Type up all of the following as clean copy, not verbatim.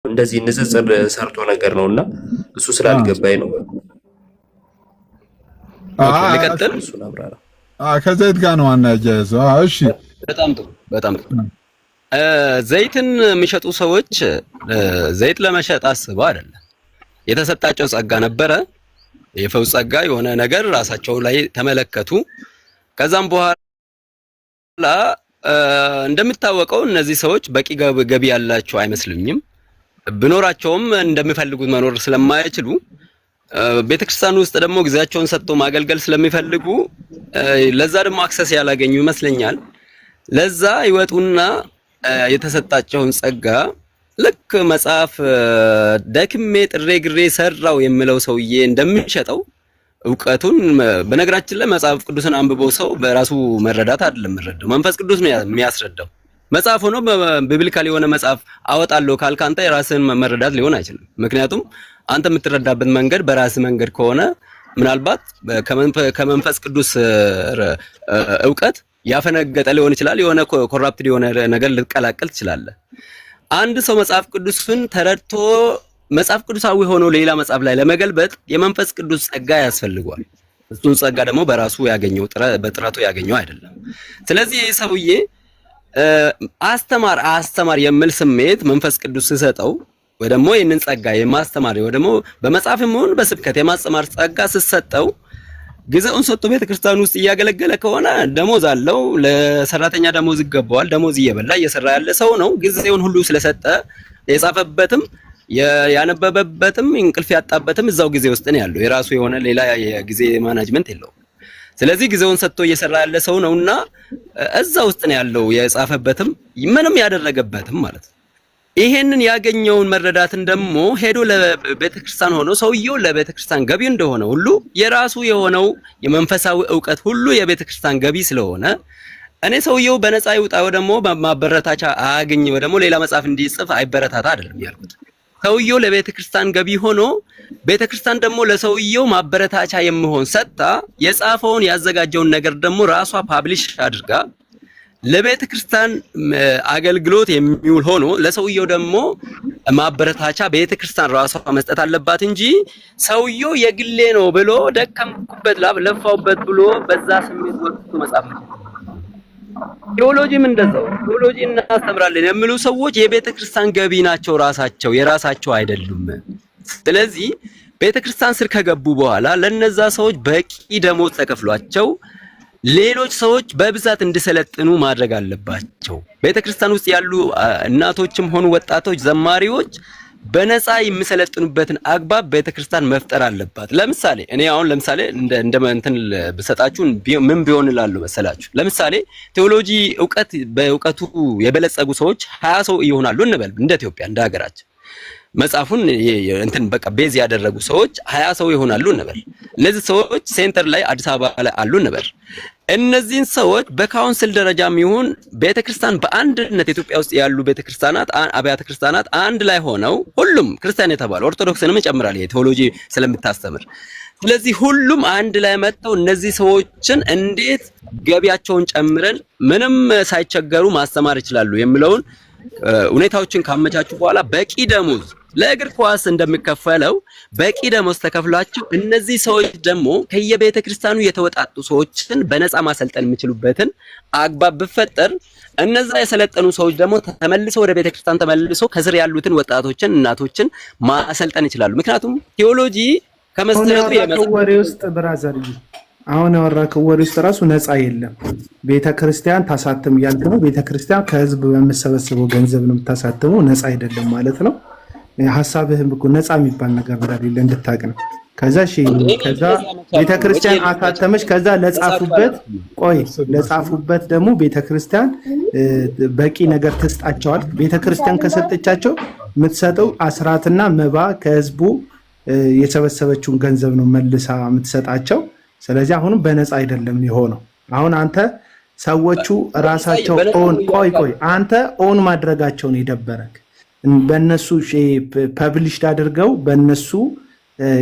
እንደዚህ ንጽጽር ሰርቶ ነገር ነውና እሱ ስላልገባኝ ነው። ኦኬ ልቀጥል። እሱን አብራራ። ከዘይት ጋር ነው ዋና ያያይዘው። እሺ በጣም ጥሩ በጣም ጥሩ። ዘይትን የሚሸጡ ሰዎች ዘይት ለመሸጥ አስበው አይደለም። የተሰጣቸው ጸጋ ነበረ፣ የፈውስ ጸጋ የሆነ ነገር ራሳቸው ላይ ተመለከቱ። ከዛም በኋላ እንደሚታወቀው እነዚህ ሰዎች በቂ ገቢ ያላቸው አይመስልኝም። ቢኖራቸውም እንደሚፈልጉት መኖር ስለማይችሉ ቤተክርስቲያን ውስጥ ደግሞ ጊዜያቸውን ሰጥቶ ማገልገል ስለሚፈልጉ ለዛ ደግሞ አክሰስ ያላገኙ ይመስለኛል። ለዛ ይወጡና የተሰጣቸውን ጸጋ ልክ መጽሐፍ ደክሜ ጥሬ ግሬ ሰራው የሚለው ሰውዬ እንደሚሸጠው ዕውቀቱን በነገራችን ላይ መጽሐፍ ቅዱስን አንብቦ ሰው በራሱ መረዳት አይደለም የሚረዳው፣ መንፈስ ቅዱስ ነው የሚያስረዳው። መጽሐፍ ሆኖ በቢብሊካል የሆነ መጽሐፍ አወጣለሁ ካልክ አንተ የራስህን መረዳት ሊሆን አይችልም። ምክንያቱም አንተ የምትረዳበት መንገድ በራስ መንገድ ከሆነ ምናልባት ከመንፈስ ቅዱስ ዕውቀት ያፈነገጠ ሊሆን ይችላል። የሆነ ኮራፕትድ የሆነ ነገር ልትቀላቀል ትችላለህ። አንድ ሰው መጽሐፍ ቅዱስን ተረድቶ መጽሐፍ ቅዱሳዊ ሆኖ ሌላ መጽሐፍ ላይ ለመገልበጥ የመንፈስ ቅዱስ ጸጋ ያስፈልገዋል። እሱን ጸጋ ደግሞ በራሱ ያገኘው በጥረቱ ያገኘው አይደለም። ስለዚህ ይህ ሰውዬ አስተማር የሚል ስሜት መንፈስ ቅዱስ ሲሰጠው ወይ ደግሞ ይህንን ጸጋ የማስተማር ወይ ደግሞ በመጽሐፍም ሆነ በስብከት የማስተማር ጸጋ ሲሰጠው ጊዜውን ሰጥቶ ቤተክርስቲያን ውስጥ እያገለገለ ከሆነ ደሞዝ አለው፣ ለሰራተኛ ደሞዝ ይገባዋል። ደሞዝ እየበላ እየሰራ ያለ ሰው ነው። ጊዜውን ሁሉ ስለሰጠ የጻፈበትም ያነበበበትም እንቅልፍ ያጣበትም እዛው ጊዜ ውስጥ ነው ያለው። የራሱ የሆነ ሌላ የጊዜ ማናጅመንት የለውም። ስለዚህ ጊዜውን ሰጥቶ እየሰራ ያለ ሰው ነውና እዛ ውስጥ ነው ያለው። የጻፈበትም ምንም ያደረገበትም ማለት ነው። ይሄንን ያገኘውን መረዳትን ደግሞ ሄዶ ለቤተክርስቲያን ሆኖ ሰውየው ለቤተክርስቲያን ገቢ እንደሆነ ሁሉ የራሱ የሆነው የመንፈሳዊ ዕውቀት ሁሉ የቤተክርስቲያን ገቢ ስለሆነ እኔ ሰውየው በነፃ ይውጣ ወይ ደግሞ ማበረታቻ አያገኝ ወይ ደግሞ ሌላ መጽሐፍ እንዲጽፍ አይበረታታ አይደለም ያልኩት። ሰውየው ለቤተክርስቲያን ገቢ ሆኖ ቤተክርስቲያን ደግሞ ለሰውየው ማበረታቻ የሚሆን ሰጥታ የጻፈውን ያዘጋጀውን ነገር ደግሞ ራሷ ፓብሊሽ አድርጋ ለቤተክርስቲያን አገልግሎት የሚውል ሆኖ ለሰውየው ደግሞ ማበረታቻ ቤተክርስቲያን ራሷ መስጠት አለባት እንጂ ሰውየው የግሌ ነው ብሎ ደከምኩበት ለፋውበት ብሎ በዛ ስሜት ወጥቶ መጻፍ ነው። ቴዎሎጂም እንደዛው ቴዎሎጂ እናስተምራለን የሚሉ ሰዎች የቤተክርስቲያን ገቢ ናቸው፣ ራሳቸው የራሳቸው አይደሉም። ስለዚህ ቤተክርስቲያን ስር ከገቡ በኋላ ለነዛ ሰዎች በቂ ደሞዝ ተከፍሏቸው ሌሎች ሰዎች በብዛት እንዲሰለጥኑ ማድረግ አለባቸው። ቤተክርስቲያን ውስጥ ያሉ እናቶችም ሆኑ ወጣቶች፣ ዘማሪዎች በነፃ የሚሰለጥኑበትን አግባብ ቤተክርስቲያን መፍጠር አለባት። ለምሳሌ እኔ አሁን ለምሳሌ እንደ እንትን በሰጣችሁ ምን ቢሆን እላለሁ መሰላችሁ? ለምሳሌ ቴዎሎጂ በእውቀቱ የበለጸጉ ሰዎች 20 ሰው ይሆናሉ እንበል፣ እንደ ኢትዮጵያ እንደ ሀገራችን መጽሐፉን እንትን በቃ ቤዝ ያደረጉ ሰዎች 20 ሰው ይሆናሉ እንበል። እነዚህ ሰዎች ሴንተር ላይ አዲስ አበባ ላይ አሉ እንበል። እነዚህን ሰዎች በካውንስል ደረጃም ይሁን ቤተክርስቲያን በአንድነት ኢትዮጵያ ውስጥ ያሉ ቤተክርስቲያናት አብያተ ክርስቲያናት አንድ ላይ ሆነው ሁሉም ክርስቲያን የተባለ ኦርቶዶክስንም ይጨምራል የቴዎሎጂ ስለምታስተምር። ስለዚህ ሁሉም አንድ ላይ መጥተው እነዚህ ሰዎችን እንዴት ገቢያቸውን ጨምረን ምንም ሳይቸገሩ ማስተማር ይችላሉ የሚለውን ሁኔታዎችን ካመቻቹ በኋላ በቂ ደሞዝ ለእግር ኳስ እንደሚከፈለው በቂ ደሞዝ ተከፍሏቸው እነዚህ ሰዎች ደግሞ ከየቤተ ክርስቲያኑ የተወጣጡ ሰዎችን በነፃ ማሰልጠን የሚችሉበትን አግባብ ቢፈጠር እነዛ የሰለጠኑ ሰዎች ደግሞ ተመልሰው ወደ ቤተ ክርስቲያን ተመልሰው ከስር ያሉትን ወጣቶችን እናቶችን ማሰልጠን ይችላሉ። ምክንያቱም ቴዎሎጂ ከመሰረቱ ወሬ ውስጥ ብራዘር አሁን ያወራከው ወሬ ውስጥ ራሱ ነፃ የለም። ቤተክርስቲያን ታሳትም ያልክ ነው። ቤተክርስቲያን ከህዝብ በመሰበሰበው ገንዘብ ነው የምታሳትመው፣ ነፃ አይደለም ማለት ነው። ሐሳብህም እኮ ነፃ የሚባል ነገር እንደሌለ እንድታቅ ነው። ከዛ ቤተክርስቲያን አሳተመች፣ ከዛ ለጻፉበት ደግሞ ቤተክርስቲያን በቂ ነገር ትስጣቸዋል። ቤተክርስቲያን ከሰጠቻቸው የምትሰጠው አስራትና መባ ከህዝቡ የሰበሰበችውን ገንዘብ ነው መልሳ የምትሰጣቸው። ስለዚህ አሁንም በነፃ አይደለም የሆነው። አሁን አንተ ሰዎቹ ራሳቸው አንተ ኦን ማድረጋቸውን የደበረክ በእነሱ ፐብሊሽድ አድርገው በእነሱ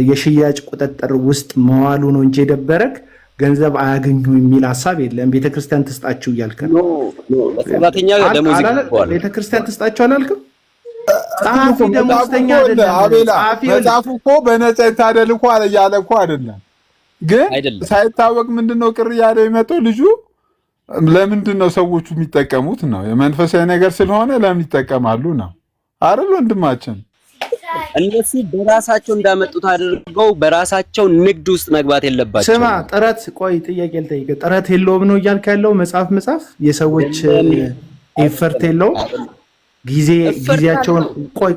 የሽያጭ ቁጥጥር ውስጥ መዋሉ ነው እንጂ የደበረክ ገንዘብ አያገኙ የሚል ሐሳብ የለም። ቤተክርስቲያን ትስጣችሁ እያልከ ነው። ሰራተኛ ደሞዝ ይቆዋል። ቤተክርስቲያን ትስጣችሁ አላልክም? ጸሐፊ ደሞዝተኛ አይደለም። አቤላ መጽሐፉ እኮ በነፃ ይታደል እኮ ያለ እኮ አይደለም። ግን ሳይታወቅ ምንድነው ቅር ያለ የመጣው ልጁ ለምንድነው ሰዎቹ የሚጠቀሙት ነው? የመንፈሳዊ ነገር ስለሆነ ለምን ይጠቀማሉ ነው አይደል ወንድማችን? እነሱ በራሳቸው እንዳመጡት አድርገው በራሳቸው ንግድ ውስጥ መግባት የለባቸው። ስማ ጥረት ቆይ ጥያቄ ልጠይቅ። ጥረት የለውም ነው እያልክ ያለው? መጽሐፍ የሰዎች ኤፈርት የለውም? ጊዜያቸውን ቆይ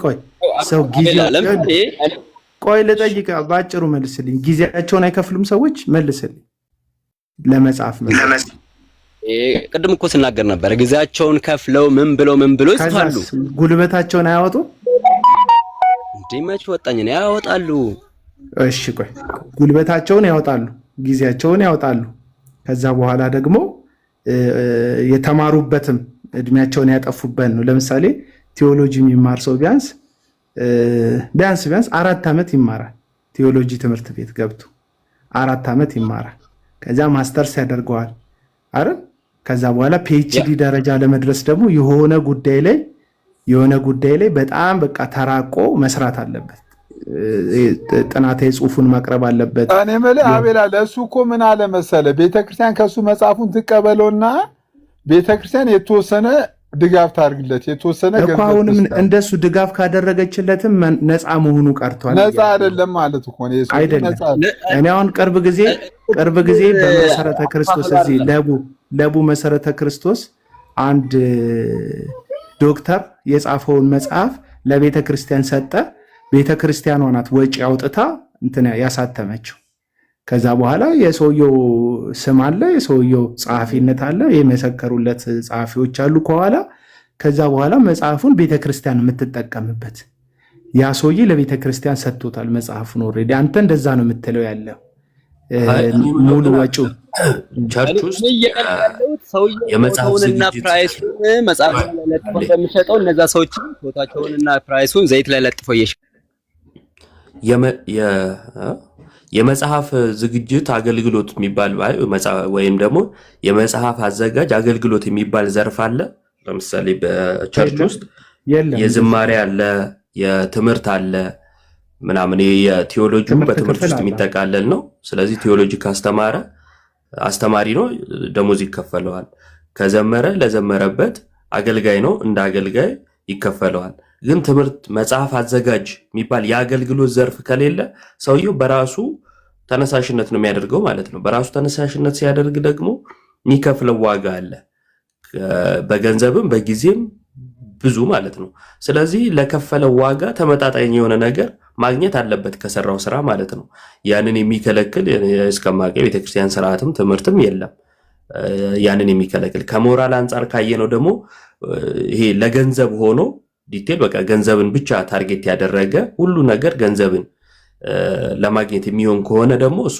ሰው ቆይ ልጠይቅ፣ ባጭሩ መልስልኝ። ጊዜያቸውን አይከፍሉም ሰዎች? መልስልኝ። ለመጽሐፍ ቅድም እኮ ስናገር ነበር። ጊዜያቸውን ከፍለው ምን ብሎ ይጽፋሉ። ጉልበታቸውን አያወጡ እንዲመች ወጣኝ ነው ያወጣሉ። እሺ ቆይ ጉልበታቸውን ያወጣሉ፣ ጊዜያቸውን ያወጣሉ። ከዛ በኋላ ደግሞ የተማሩበትም እድሜያቸውን ያጠፉበት ነው። ለምሳሌ ቴዎሎጂ የሚማር ሰው ቢያንስ 4 ዓመት ይማራል። ቴዎሎጂ ትምህርት ቤት ገብቶ 4 ዓመት ይማራል። ከዛ ማስተርስ ያደርገዋል አይደል? ከዛ በኋላ ፒኤችዲ ደረጃ ለመድረስ ደግሞ የሆነ ጉዳይ ላይ በጣም በቃ ተራቆ መስራት አለበት። ጥናታዊ ጽሑፉን ማቅረብ አለበት። እኔ ማለት አቤላ ለሱ እኮ ምን አለ መሰለ፣ ቤተክርስቲያን ከሱ መጽሐፉን ትቀበለውና ቤተክርስቲያን የተወሰነ ድጋፍ ታርግለት፣ የተወሰነ ገንዘብ አሁንም እንደሱ ድጋፍ ካደረገችለትም ነፃ መሆኑ ቀርቷል። ነፃ አይደለም ማለት እኮ ነው አይደለም። እኔ አሁን ቅርብ ጊዜ በመሰረተ ክርስቶስ እዚህ ለቡ መሰረተ ክርስቶስ አንድ ዶክተር የጻፈውን መጽሐፍ ለቤተክርስቲያን ሰጠ። ቤተክርስቲያኗ ናት ወጪ አውጥታ እንትን ያሳተመችው። ከዛ በኋላ የሰውየው ስም አለ፣ የሰውየው ጸሐፊነት አለ፣ የመሰከሩለት ጸሐፊዎች አሉ ከኋላ። ከዛ በኋላ መጽሐፉን ቤተክርስቲያን የምትጠቀምበት ያ ሰውዬ ለቤተክርስቲያን ሰጥቶታል መጽሐፉን። ኦልሬዲ አንተ እንደዛ ነው የምትለው ያለው ሙሉ ወጪው ቸርች ውስጥ የመጽሐፍ ፕራይሱን መጽሐፍ ላይ ለጥፎ እንደሚሸጠው እነዛ ሰዎች ፎቶአቸውንና ፕራይሱን ዘይት ላይ ለጥፈው የመጽሐፍ ዝግጅት አገልግሎት የሚባል ወይም ደግሞ የመጽሐፍ አዘጋጅ አገልግሎት የሚባል ዘርፍ አለ። ለምሳሌ በቸርች ውስጥ የዝማሬ አለ፣ የትምህርት አለ ምናምን። የቴዎሎጂ በትምህርት ውስጥ የሚጠቃለል ነው። ስለዚህ ቴዎሎጂ ካስተማረ አስተማሪ ነው፣ ደሞዝ ይከፈለዋል። ከዘመረ ለዘመረበት አገልጋይ ነው፣ እንደ አገልጋይ ይከፈለዋል። ግን ትምህርት መጽሐፍ አዘጋጅ የሚባል የአገልግሎት ዘርፍ ከሌለ ሰውየው በራሱ ተነሳሽነት ነው የሚያደርገው ማለት ነው። በራሱ ተነሳሽነት ሲያደርግ ደግሞ የሚከፍለው ዋጋ አለ፣ በገንዘብም በጊዜም ብዙ ማለት ነው። ስለዚህ ለከፈለው ዋጋ ተመጣጣኝ የሆነ ነገር ማግኘት አለበት ከሰራው ስራ ማለት ነው። ያንን የሚከለክል እስከማውቀው ቤተክርስቲያን ስርዓትም ትምህርትም የለም ያንን የሚከለክል። ከሞራል አንጻር ካየነው ደግሞ ይሄ ለገንዘብ ሆኖ ዲቴል በቃ ገንዘብን ብቻ ታርጌት ያደረገ ሁሉ ነገር ገንዘብን ለማግኘት የሚሆን ከሆነ ደግሞ እሱ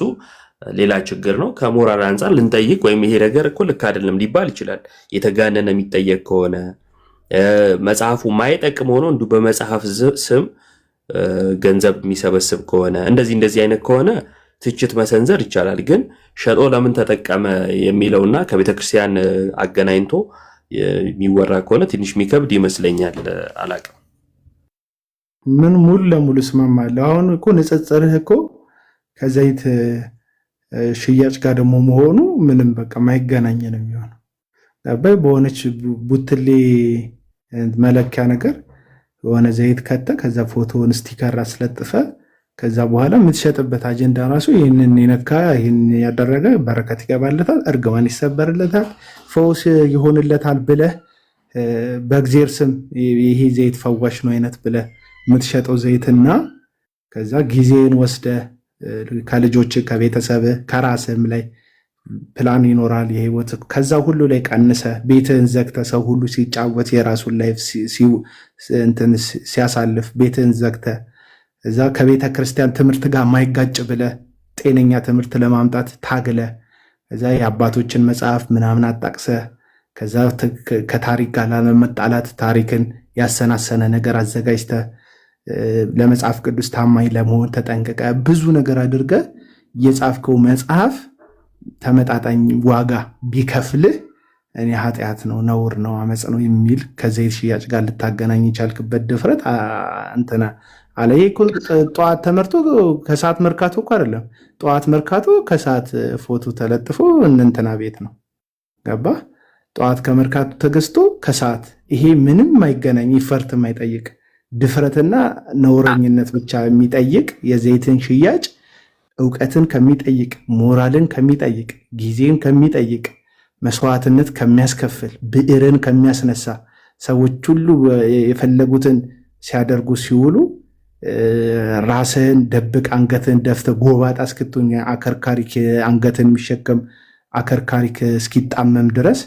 ሌላ ችግር ነው። ከሞራል አንጻር ልንጠይቅ ወይም ይሄ ነገር እኮ ልክ አይደለም ሊባል ይችላል። የተጋነነ የሚጠየቅ ከሆነ መጽሐፉ ማይጠቅም ሆኖ እንዲሁ በመጽሐፍ ስም ገንዘብ የሚሰበስብ ከሆነ እንደዚህ አይነት ከሆነ ትችት መሰንዘር ይቻላል። ግን ሸጦ ለምን ተጠቀመ የሚለውና ከቤተክርስቲያን አገናኝቶ የሚወራ ከሆነ ትንሽ የሚከብድ ይመስለኛል። አላውቅም። ምን ሙሉ ለሙሉ እስማማለሁ። አሁን እኮ ንጽጽርህ እኮ ከዘይት ሽያጭ ጋር ደግሞ መሆኑ ምንም በቃ ማይገናኝ ነው የሚሆነው። በሆነች ቡትሌ መለኪያ ነገር የሆነ ዘይት ከተ ከዛ ፎቶውን ስቲከር አስለጥፈ ከዛ በኋላ የምትሸጥበት አጀንዳ ራሱ ይህንን የነካ ይህን ያደረገ በረከት ይገባለታል፣ እርግማን ይሰበርለታል፣ ፈውስ ይሆንለታል ብለህ በእግዚአብሔር ስም ይሄ ዘይት ፈዋሽ ነው አይነት ብለህ የምትሸጠው ዘይትና ከዛ ጊዜን ወስደ ከልጆች ከቤተሰብ ከራስም ላይ ፕላን ይኖራል የህይወት ከዛ ሁሉ ላይ ቀንሰ ቤትህን ዘግተ ሰው ሁሉ ሲጫወት የራሱን ላይፍ ሲያሳልፍ ቤትህን ዘግተ እዛ ከቤተ ክርስቲያን ትምህርት ጋር ማይጋጭ ብለ ጤነኛ ትምህርት ለማምጣት ታግለ እዛ የአባቶችን መጽሐፍ ምናምን አጣቅሰ ከዛ ከታሪክ ጋር ለመጣላት ታሪክን ያሰናሰነ ነገር አዘጋጅተ ለመጽሐፍ ቅዱስ ታማኝ ለመሆን ተጠንቀቀ ብዙ ነገር አድርገ የጻፍከው መጽሐፍ ተመጣጣኝ ዋጋ ቢከፍልህ እኔ ኃጢአት ነው ነውር ነው አመጽ ነው የሚል ከዘይት ሽያጭ ጋር ልታገናኝ የቻልክበት ድፍረት እንትና አለ። ይሄ እኮ ጠዋት ተመርቶ ከሰዓት መርካቶ እኮ አይደለም። ጠዋት መርካቶ ከሰዓት ፎቶ ተለጥፎ እንትና ቤት ነው ገባ። ጠዋት ከመርካቶ ተገዝቶ ከሰዓት ይሄ ምንም የማይገናኝ ይፈርት የማይጠይቅ ድፍረትና ነውረኝነት ብቻ የሚጠይቅ የዘይትን ሽያጭ እውቀትን ከሚጠይቅ ሞራልን ከሚጠይቅ ጊዜን ከሚጠይቅ መስዋዕትነት ከሚያስከፍል ብዕርን ከሚያስነሳ ሰዎች ሁሉ የፈለጉትን ሲያደርጉ ሲውሉ ራስህን ደብቅ አንገትን ደፍተ ጎባጣ እስክትሆን አከርካሪክ አንገትን የሚሸከም አከርካሪክ እስኪጣመም ድረስ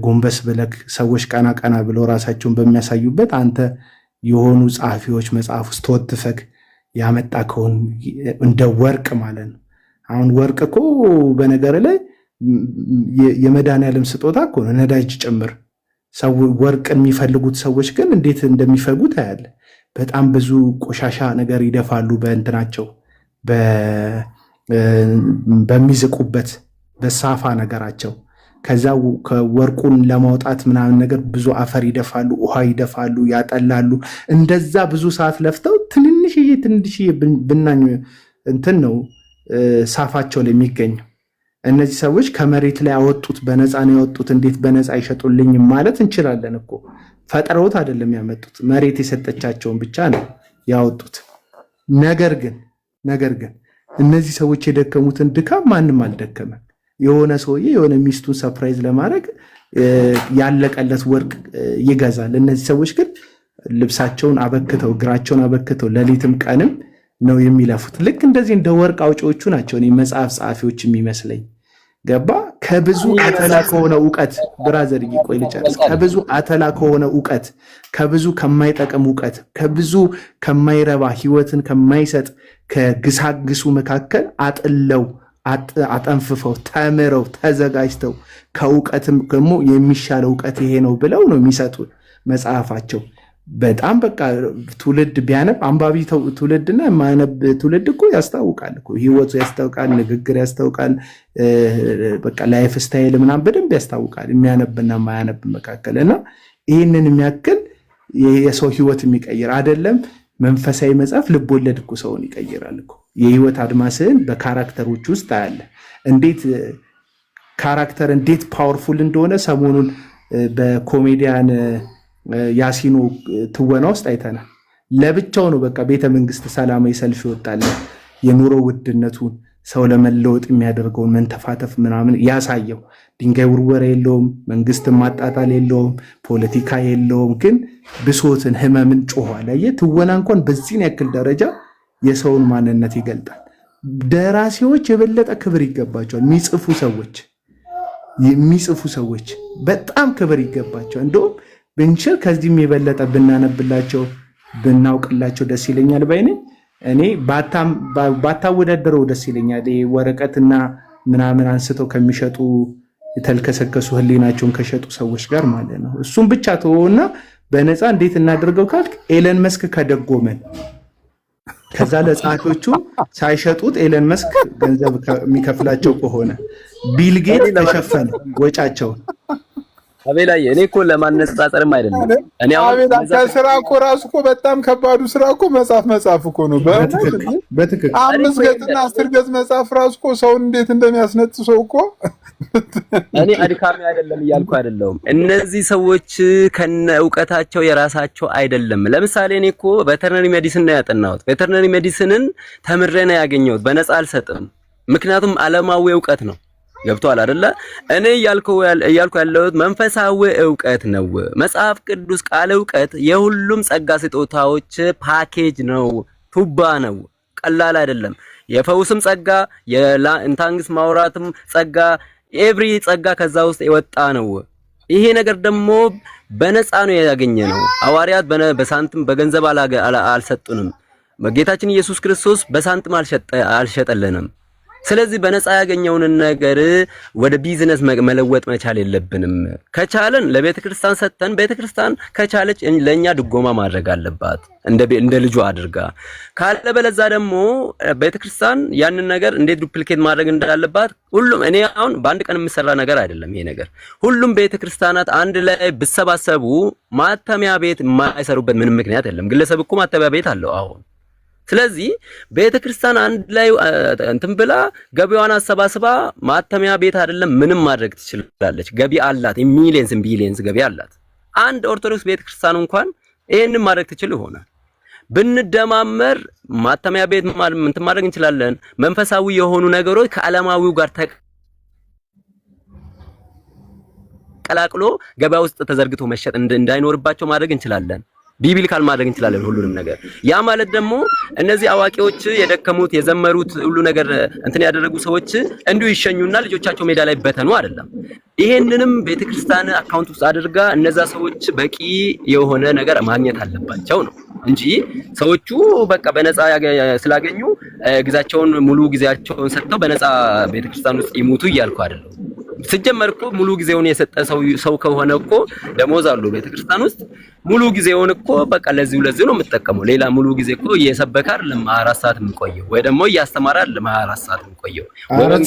ጎንበስ ብለህ ሰዎች ቀና ቀና ብለው ራሳቸውን በሚያሳዩበት አንተ የሆኑ ጸሐፊዎች መጽሐፍ ውስጥ ተወትፈክ ያመጣከውን እንደ ወርቅ ማለት ነው። አሁን ወርቅ እኮ በነገር ላይ የመድኃኒዓለም ስጦታ እኮ ነው፣ ነዳጅ ጭምር። ወርቅን የሚፈልጉት ሰዎች ግን እንዴት እንደሚፈጉት አያለ። በጣም ብዙ ቆሻሻ ነገር ይደፋሉ በእንትናቸው በሚዝቁበት በሳፋ ነገራቸው። ከዛ ከወርቁን ለማውጣት ምናምን ነገር ብዙ አፈር ይደፋሉ፣ ውሃ ይደፋሉ፣ ያጠላሉ። እንደዛ ብዙ ሰዓት ለፍተው ትንንሽዬ ብናኝ እንትን ነው ሳፋቸው ላይ የሚገኘው። እነዚህ ሰዎች ከመሬት ላይ ያወጡት በነፃ ነው ያወጡት። እንዴት በነፃ አይሸጡልኝም ማለት እንችላለን እኮ። ፈጥረውት አይደለም ያመጡት፣ መሬት የሰጠቻቸውን ብቻ ነው ያወጡት። ነገር ግን እነዚህ ሰዎች የደከሙትን ድካም ማንም አልደከመም። የሆነ ሰውዬ የሆነ ሚስቱን ሰርፕራይዝ ለማድረግ ያለቀለት ወርቅ ይገዛል። እነዚህ ሰዎች ግን ልብሳቸውን አበክተው እግራቸውን አበክተው ሌሊትም ቀንም ነው የሚለፉት። ልክ እንደዚህ እንደ ወርቅ አውጪዎቹ ናቸው እኔ መጽሐፍ ጸሐፊዎች የሚመስለኝ ገባ። ከብዙ አተላ ከሆነ እውቀት ብራዘር ይቆይ ልጨርስ። ከብዙ አተላ ከሆነ እውቀት፣ ከብዙ ከማይጠቅም እውቀት፣ ከብዙ ከማይረባ ህይወትን ከማይሰጥ ከግሳግሱ መካከል አጥለው አጠንፍፈው ተምረው ተዘጋጅተው ከእውቀትም ደግሞ የሚሻለው እውቀት ይሄ ነው ብለው ነው የሚሰጡ መጽሐፋቸው። በጣም በቃ ትውልድ ቢያነብ አንባቢ ትውልድና የማያነብ ትውልድ እኮ ያስታውቃል እኮ። ህይወቱ ያስታውቃል፣ ንግግር ያስታውቃል፣ በቃ ላይፍ ስታይል ምናምን በደንብ ያስታውቃል የሚያነብና የማያነብ መካከል። እና ይህንን የሚያክል የሰው ህይወት የሚቀይር አይደለም መንፈሳዊ መጽሐፍ ልቦለድ እኮ ሰውን ይቀይራል እኮ። የህይወት አድማስህን በካራክተሮች ውስጥ አያለ። እንዴት ካራክተር እንዴት ፓወርፉል እንደሆነ ሰሞኑን በኮሜዲያን ያሲኖ ትወና ውስጥ አይተናል። ለብቻው ነው በቃ ቤተ መንግስት ሰላማዊ ሰልፍ ይወጣል። የኑሮ ውድነቱን ሰው ለመለወጥ የሚያደርገውን መንተፋተፍ ምናምን ያሳየው። ድንጋይ ውርወራ የለውም፣ መንግስትን ማጣጣል የለውም፣ ፖለቲካ የለውም። ግን ብሶትን፣ ህመምን ጮኋል። አየህ ትወና እንኳን በዚህን ያክል ደረጃ የሰውን ማንነት ይገልጣል። ደራሲዎች የበለጠ ክብር ይገባቸዋል። የሚጽፉ ሰዎች በጣም ክብር ይገባቸዋል። እንደውም ብንችል ከዚህም የበለጠ ብናነብላቸው ብናውቅላቸው ደስ ይለኛል ባይነኝ። እኔ ባታወዳደረው ደስ ይለኛል። ወረቀትና ምናምን አንስተው ከሚሸጡ የተልከሰከሱ ህሊናቸውን ከሸጡ ሰዎች ጋር ማለት ነው። እሱም ብቻ ተወውና በነፃ እንዴት እናደርገው ካልክ ኤለን መስክ ከደጎመን ከዛ ለጸሐፊዎቹ ሳይሸጡት ኤለን መስክ ገንዘብ የሚከፍላቸው ከሆነ ቢልጌት ተሸፈነ ወጫቸውን። አቤላዬ እኔ እኮ ለማነጻጸርም አይደለም። እኔ አቤላ ከስራ እኮ ራሱ እኮ በጣም ከባዱ ስራ እኮ መጽሐፍ እኮ ነው። በትክክል 5 ገጽና 10 ገጽ መጽሐፍ ራሱ እኮ ሰውን እንዴት እንደሚያስነጥሰው እኮ እኔ አድካሚ አይደለም እያልኩ አይደለም። እነዚህ ሰዎች ከነ ዕውቀታቸው የራሳቸው አይደለም። ለምሳሌ እኔ እኮ ቬተርነሪ ሜዲሲን ነው ያጠናሁት። ቬተርነሪ ሜዲሲንን ተምሬ ነው ያገኘሁት። በነፃ አልሰጥም፣ ምክንያቱም ዓለማዊ ዕውቀት ነው። ገብቷል አይደለ? እኔ እያልኩ ያለሁት መንፈሳዊ ዕውቀት ነው። መጽሐፍ ቅዱስ ቃል ዕውቀት የሁሉም ጸጋ ስጦታዎች ፓኬጅ ነው፣ ቱባ ነው። ቀላል አይደለም። የፈውስም ጸጋ፣ የኢንታንግስ ማውራትም ጸጋ፣ ኤቭሪ ጸጋ ከዛ ውስጥ የወጣ ነው። ይሄ ነገር ደግሞ በነፃ ነው ያገኘ ነው። ሐዋርያት በሳንቲም በገንዘብ አልሰጡንም። ጌታችን ኢየሱስ ክርስቶስ በሳንቲም አልሸጠልንም። ስለዚህ በነፃ ያገኘውን ነገር ወደ ቢዝነስ መለወጥ መቻል የለብንም። ከቻለን ለቤተክርስቲያን ሰጥተን ቤተክርስቲያን ከቻለች ለኛ ድጎማ ማድረግ አለባት እንደ ልጁ አድርጋ። ካለበለዛ ደግሞ ቤተክርስቲያን ያንን ነገር እንዴት ዱፕሊኬት ማድረግ እንዳለባት ሁሉም እኔ አሁን በአንድ ቀን የሚሰራ ነገር አይደለም ይሄ ነገር። ሁሉም ቤተክርስቲያናት አንድ ላይ ብሰባሰቡ ማተሚያ ቤት የማይሰሩበት ምንም ምክንያት የለም። ግለሰብ እኮ ማተሚያ ቤት አለው አሁን። ስለዚህ ቤተክርስቲያን አንድ ላይ እንትን ብላ ገቢዋን አሰባስባ ማተሚያ ቤት አይደለም ምንም ማድረግ ትችላለች። ገቢ አላት፣ ሚሊየንስ ቢሊየንስ ገቢ አላት። አንድ ኦርቶዶክስ ቤተክርስቲያን እንኳን ይሄንን ማድረግ ትችል ይሆናል። ብንደማመር ማተሚያ ቤት እንትን ማድረግ እንችላለን። መንፈሳዊ የሆኑ ነገሮች ከዓለማዊው ጋር ተቀላቅሎ ገበያ ውስጥ ተዘርግቶ መሸጥ እንዳይኖርባቸው ማድረግ እንችላለን። ቢብሊካል ማድረግ እንችላለን ሁሉንም ነገር። ያ ማለት ደግሞ እነዚህ አዋቂዎች የደከሙት የዘመሩት ሁሉ ነገር እንትን ያደረጉ ሰዎች እንዲሁ ይሸኙና ልጆቻቸው ሜዳ ላይ በተኑ አይደለም። ይሄንንም ቤተክርስቲያን አካውንት ውስጥ አድርጋ እነዛ ሰዎች በቂ የሆነ ነገር ማግኘት አለባቸው ነው እንጂ ሰዎቹ በቃ በነፃ ስላገኙ ግዛቸውን ሙሉ ጊዜያቸውን ሰጥተው በነፃ ቤተክርስቲያን ውስጥ ይሙቱ እያልኩ አይደለም። ሲጀመር እኮ ሙሉ ጊዜውን የሰጠ ሰው ከሆነ እኮ ደሞዝ አለው ቤተክርስቲያን ውስጥ ሙሉ ጊዜውን እኮ በቃ ለዚህ ነው የምትጠቀመው። ሌላ ሙሉ ጊዜ እኮ እየሰበከ አይደለም 24 ሰዓት የሚቆየው ወይ ደግሞ እያስተማረ አይደለም 24 ሰዓት የሚቆየው።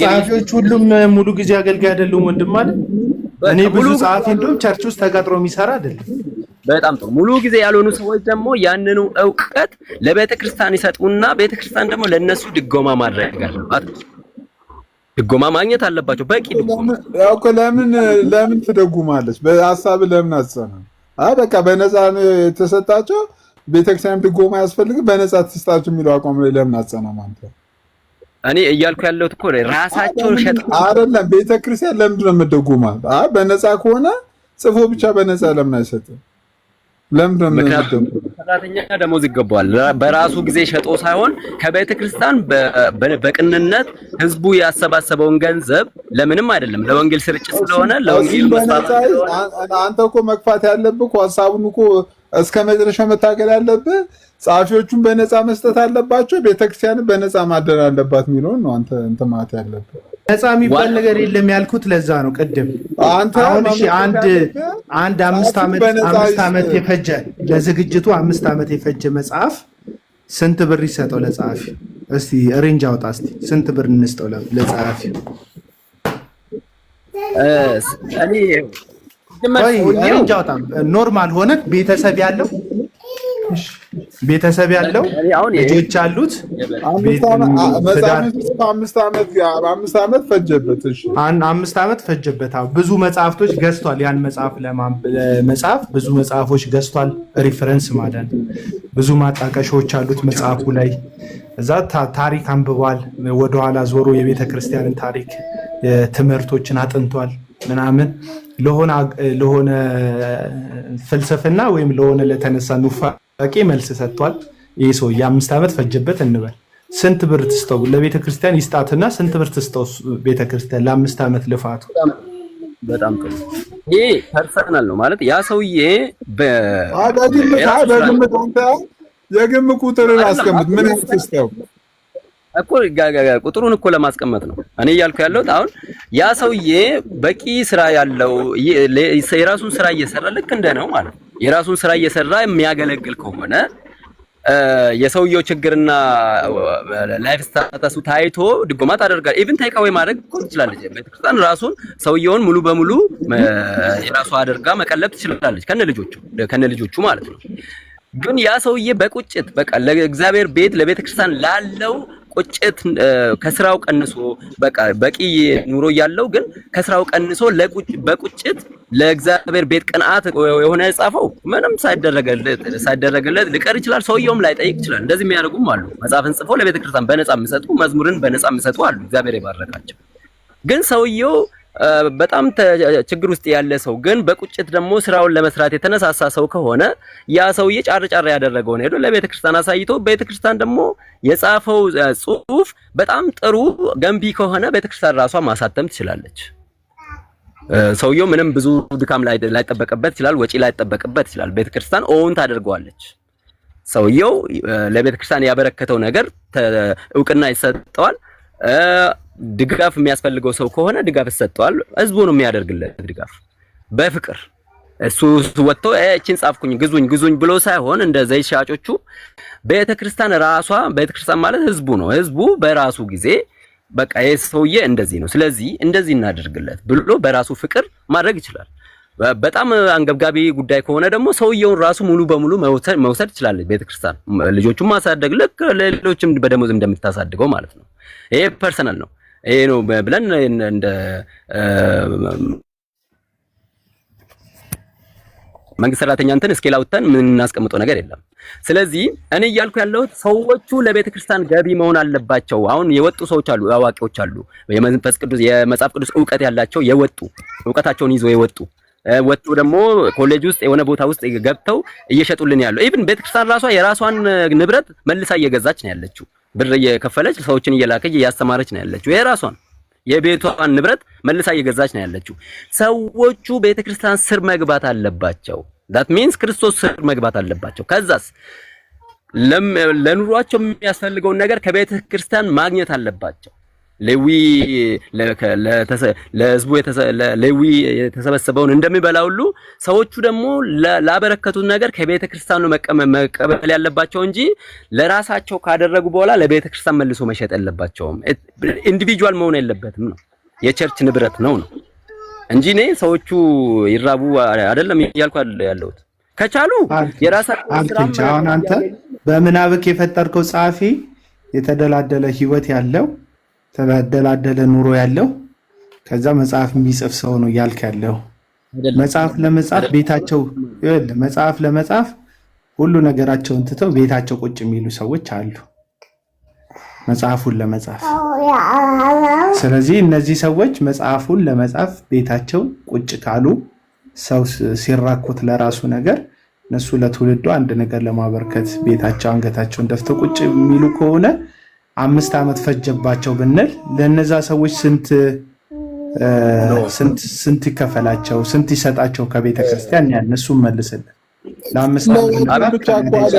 ጸሐፊዎች ሁሉም ሙሉ ጊዜ አገልጋይ አይደሉም ወንድም ማለት እኔ ብዙ ጸሐፊ እንደውም ቸርች ውስጥ ተቀጥሮ የሚሰራ አይደለም። በጣም ጥሩ። ሙሉ ጊዜ ያልሆኑ ሰዎች ደግሞ ያንኑ ዕውቀት ለቤተክርስቲያን ይሰጡና ቤተክርስቲያን ደግሞ ለነሱ ድጎማ ማድረግ አለባት። ድጎማ ማግኘት አለባቸው። በቂ ድጎማ ያው ለምን ትደጉማለች? በሐሳብ ለምን አጸና? በቃ በነፃ የተሰጣቸው ቤተክርስቲያን ድጎማ ያስፈልግ በነፃ ተስጣቸው የሚለው አቋም ላይ ለምን አጸና ማለት ነው? እኔ እያልኩ ያለሁት እኮ ራሳቸው ሸጠው አይደለም። ቤተክርስቲያን ለምንድን ነው የምትደጉማት? በነፃ ከሆነ ጽፎ ብቻ በነፃ ለምን አይሰጥም? ለምንድን ነው ሰራተኛ ደሞዝ ይገባዋል። በራሱ ጊዜ ሸጦ ሳይሆን ከቤተክርስቲያን በቅንነት ህዝቡ ያሰባሰበውን ገንዘብ ለምንም አይደለም ለወንጌል ስርጭት ስለሆነ ለወንጌል መስፋፋት። አንተ እኮ መግፋት ያለብህ ሐሳቡን እኮ እስከ መጨረሻው መታገል ያለብህ ጸሐፊዎቹን በነፃ መስጠት አለባቸው፣ ቤተክርስቲያንን በነፃ ማደር አለባት የሚለውን ነው አንተ እንትን ማለት ያለብህ። ነፃ የሚባል ነገር የለም ያልኩት ለዛ ነው። ቅድም አሁን እሺ አንድ 5 ዓመት የፈጀ ለዝግጅቱ 5 ዓመት የፈጀ መጽሐፍ ስንት ብር ይሰጠው ለጸሐፊ? እስቲ ሬንጅ አውጣ። እስቲ ስንት ብር እንስጠው ለጸሐፊ? ሬንጅ አውጣ። ኖርማል ሆነ ቤተሰብ ያለው ልጆች አሉት 5 ዓመት ፈጀበት። እሺ 5 ዓመት ፈጀበት። ብዙ መጽሐፍቶች ገዝቷል። ያን መጽሐፍ ብዙ መጽሐፎች ገዝቷል። ሪፈረንስ ማለት ብዙ ማጣቀሻዎች አሉት መጽሐፉ ላይ። እዛ ታሪክ አንብቧል። ወደኋላ ዞሮ የቤተ ክርስቲያንን ታሪክ ትምህርቶችን አጥንቷል ምናምን። ለሆነ ፍልስፍና ወይም ለሆነ ለተነሳ ኑፋቄ መልስ ሰጥቷል። ይህ ሰው የ5 ዓመት ፈጀበት እንበል። ስንት ብር ትስጠው ለቤተ ክርስቲያን ይስጣትና ስንት ብር ትስጠው ቤተ ክርስቲያን ለ5 ዓመት ልፋቱ? በጣም ጥሩ። ይሄ ፐርሰናል ነው ማለት ያ ሰውዬ የግምት ቁጥርን አስቀምጥ። ምን ትስጠው እኮ ቁጥሩን እኮ ለማስቀመጥ ነው እኔ እያልኩ ያለሁት። አሁን ያ ሰውዬ በቂ ስራ ያለው የራሱን ስራ እየሰራ ልክ እንደ ነው ማለት ነው። የራሱን ስራ እየሰራ የሚያገለግል ከሆነ የሰውየው ችግርና ላይፍ ስታተሱ ታይቶ ድጎማ ታደርጋለህ። ኢቭን ቴክ አዌይ ማድረግ እኮ ትችላለች ቤተክርስቲያን ራሱን ሰውየውን ሙሉ በሙሉ የራሱ አድርጋ መቀለብ ትችላለች ከነልጆቹ ማለት ነው። ግን ያ ሰውዬ በቁጭት በቃ ለእግዚአብሔር ቤት ለቤተክርስቲያን ላለው ቁጭት ከስራው ቀንሶ በቃ በቂ ኑሮ ያለው ግን ከስራው ቀንሶ በቁጭት ለእግዚአብሔር ቤት ቅንዓት የሆነ የጻፈው ምንም ሳይደረግለት ሊቀር ይችላል። ሰውየውም ላይ ጠይቅ ይችላል። እንደዚህ የሚያደርጉም አሉ። መጽሐፍን ጽፎ ለቤተክርስቲያን በነፃ የሚሰጡ መዝሙርን በነፃ የሚሰጡ አሉ። እግዚአብሔር ይባርካቸው። ግን ሰውየው በጣም ችግር ውስጥ ያለ ሰው ግን በቁጭት ደግሞ ስራውን ለመስራት የተነሳሳ ሰው ከሆነ ያ ሰውዬ ጫር ያደረገውን ሄዶ ለቤተክርስቲያን አሳይቶ ቤተክርስቲያን ደግሞ የጻፈው ጽሑፍ በጣም ጥሩ ገንቢ ከሆነ ቤተክርስቲያን ራሷ ማሳተም ትችላለች። ሰውየው ምንም ብዙ ድካም ላይጠበቅበት ይችላል፣ ወጪ ላይጠበቅበት ይችላል። ቤተክርስቲያን ኦውን ታደርገዋለች። ሰውየው ለቤተክርስቲያን ያበረከተው ነገር እውቅና ይሰጠዋል። ድጋፍ የሚያስፈልገው ሰው ከሆነ ድጋፍ ይሰጠዋል። ህዝቡ ነው የሚያደርግለት ድጋፍ በፍቅር። እሱ ወጥቶ እቺን ጻፍኩኝ ግዙኝ ብሎ ሳይሆን እንደ ዘይት ሻጮቹ ቤተክርስቲያን ራሷ ቤተክርስቲያን ማለት ህዝቡ ነው። ህዝቡ በራሱ ጊዜ በቃ የሰውዬ እንደዚህ ነው ስለዚህ እንደዚህ እናደርግለት ብሎ በራሱ ፍቅር ማድረግ ይችላል። በጣም አንገብጋቢ ጉዳይ ከሆነ ደግሞ ሰውየውን ራሱ ሙሉ በሙሉ መውሰድ ይችላል ቤተክርስቲያን። ልጆቹን ማሳደግ ልክ ሌሎችም በደሞዝ እንደምታሳድገው ማለት ነው። ይሄ ፐርሰናል ነው። ይሄ ነው ብለን እንደ መንግስት ሰራተኛ እንትን እስኬል አውጥተን ምን እናስቀምጠው ነገር የለም። ስለዚህ እኔ እያልኩ ያለሁት ሰዎቹ ለቤተክርስቲያን ገቢ መሆን አለባቸው። አሁን የወጡ ሰዎች አሉ፣ አዋቂዎች አሉ፣ የመንፈስ ቅዱስ የመጽሐፍ ቅዱስ ዕውቀት ያላቸው የወጡ ዕውቀታቸውን ይዘው የወጡ ወጡ ደግሞ ኮሌጅ ውስጥ የሆነ ቦታ ውስጥ ገብተው እየሸጡልን ያለው ኢቭን ቤተክርስቲያን ራሷ የራሷን ንብረት መልሳ እየገዛች ነው ያለችው። ብር እየከፈለች ሰዎችን እየላከች እያስተማረች ነው ያለችው። የራሷን የቤቷን ንብረት መልሳ እየገዛች ነው ያለችው። ሰዎቹ ቤተክርስቲያን ስር መግባት አለባቸው። that means ክርስቶስ ስር መግባት አለባቸው። ከዛስ ለኑሯቸው የሚያስፈልገውን ነገር ከቤተክርስቲያን ማግኘት አለባቸው። ሌዊ ለህዝቡ ሌዊ የተሰበሰበውን እንደሚበላ ሁሉ ሰዎቹ ደግሞ ላበረከቱት ነገር ከቤተክርስቲያኑ መቀበል ያለባቸው እንጂ ለራሳቸው ካደረጉ በኋላ ለቤተክርስቲያን መልሶ መሸጥ የለባቸውም። ኢንዲቪጁዋል መሆን የለበትም ነው። የቸርች ንብረት ነው እንጂ እኔ ሰዎቹ ይራቡ አይደለም እያልኩ ያለሁት። ከቻሉ የራሳቸው ስራ አሁን አንተ በምናብክ የፈጠርከው ጻፊ የተደላደለ ህይወት ያለው ተደላደለ ኑሮ ያለው ከዛ መጽሐፍ የሚጽፍ ሰው ነው ያልክ ያለው። መጽሐፍ ለመጻፍ ቤታቸው መጽሐፍ ለመጻፍ ሁሉ ነገራቸውን ትተው ቤታቸው ቁጭ የሚሉ ሰዎች አሉ መጽሐፉን ለመጻፍ። ስለዚህ እነዚህ ሰዎች መጽሐፉን ለመጻፍ ቤታቸው ቁጭ ካሉ ሰው ሲራኮት ለራሱ ነገር እነሱ ለትውልዱ አንድ ነገር ለማበርከት ቤታቸው አንገታቸውን ደፍተው ቁጭ የሚሉ ከሆነ 5 ዓመት ፈጀባቸው ብንል ለነዛ ሰዎች ስንት ይከፈላቸው ስንት ይሰጣቸው ከቤተ ክርስቲያን ያነሱ መልስልን። ለ5 ዓመት ብቻ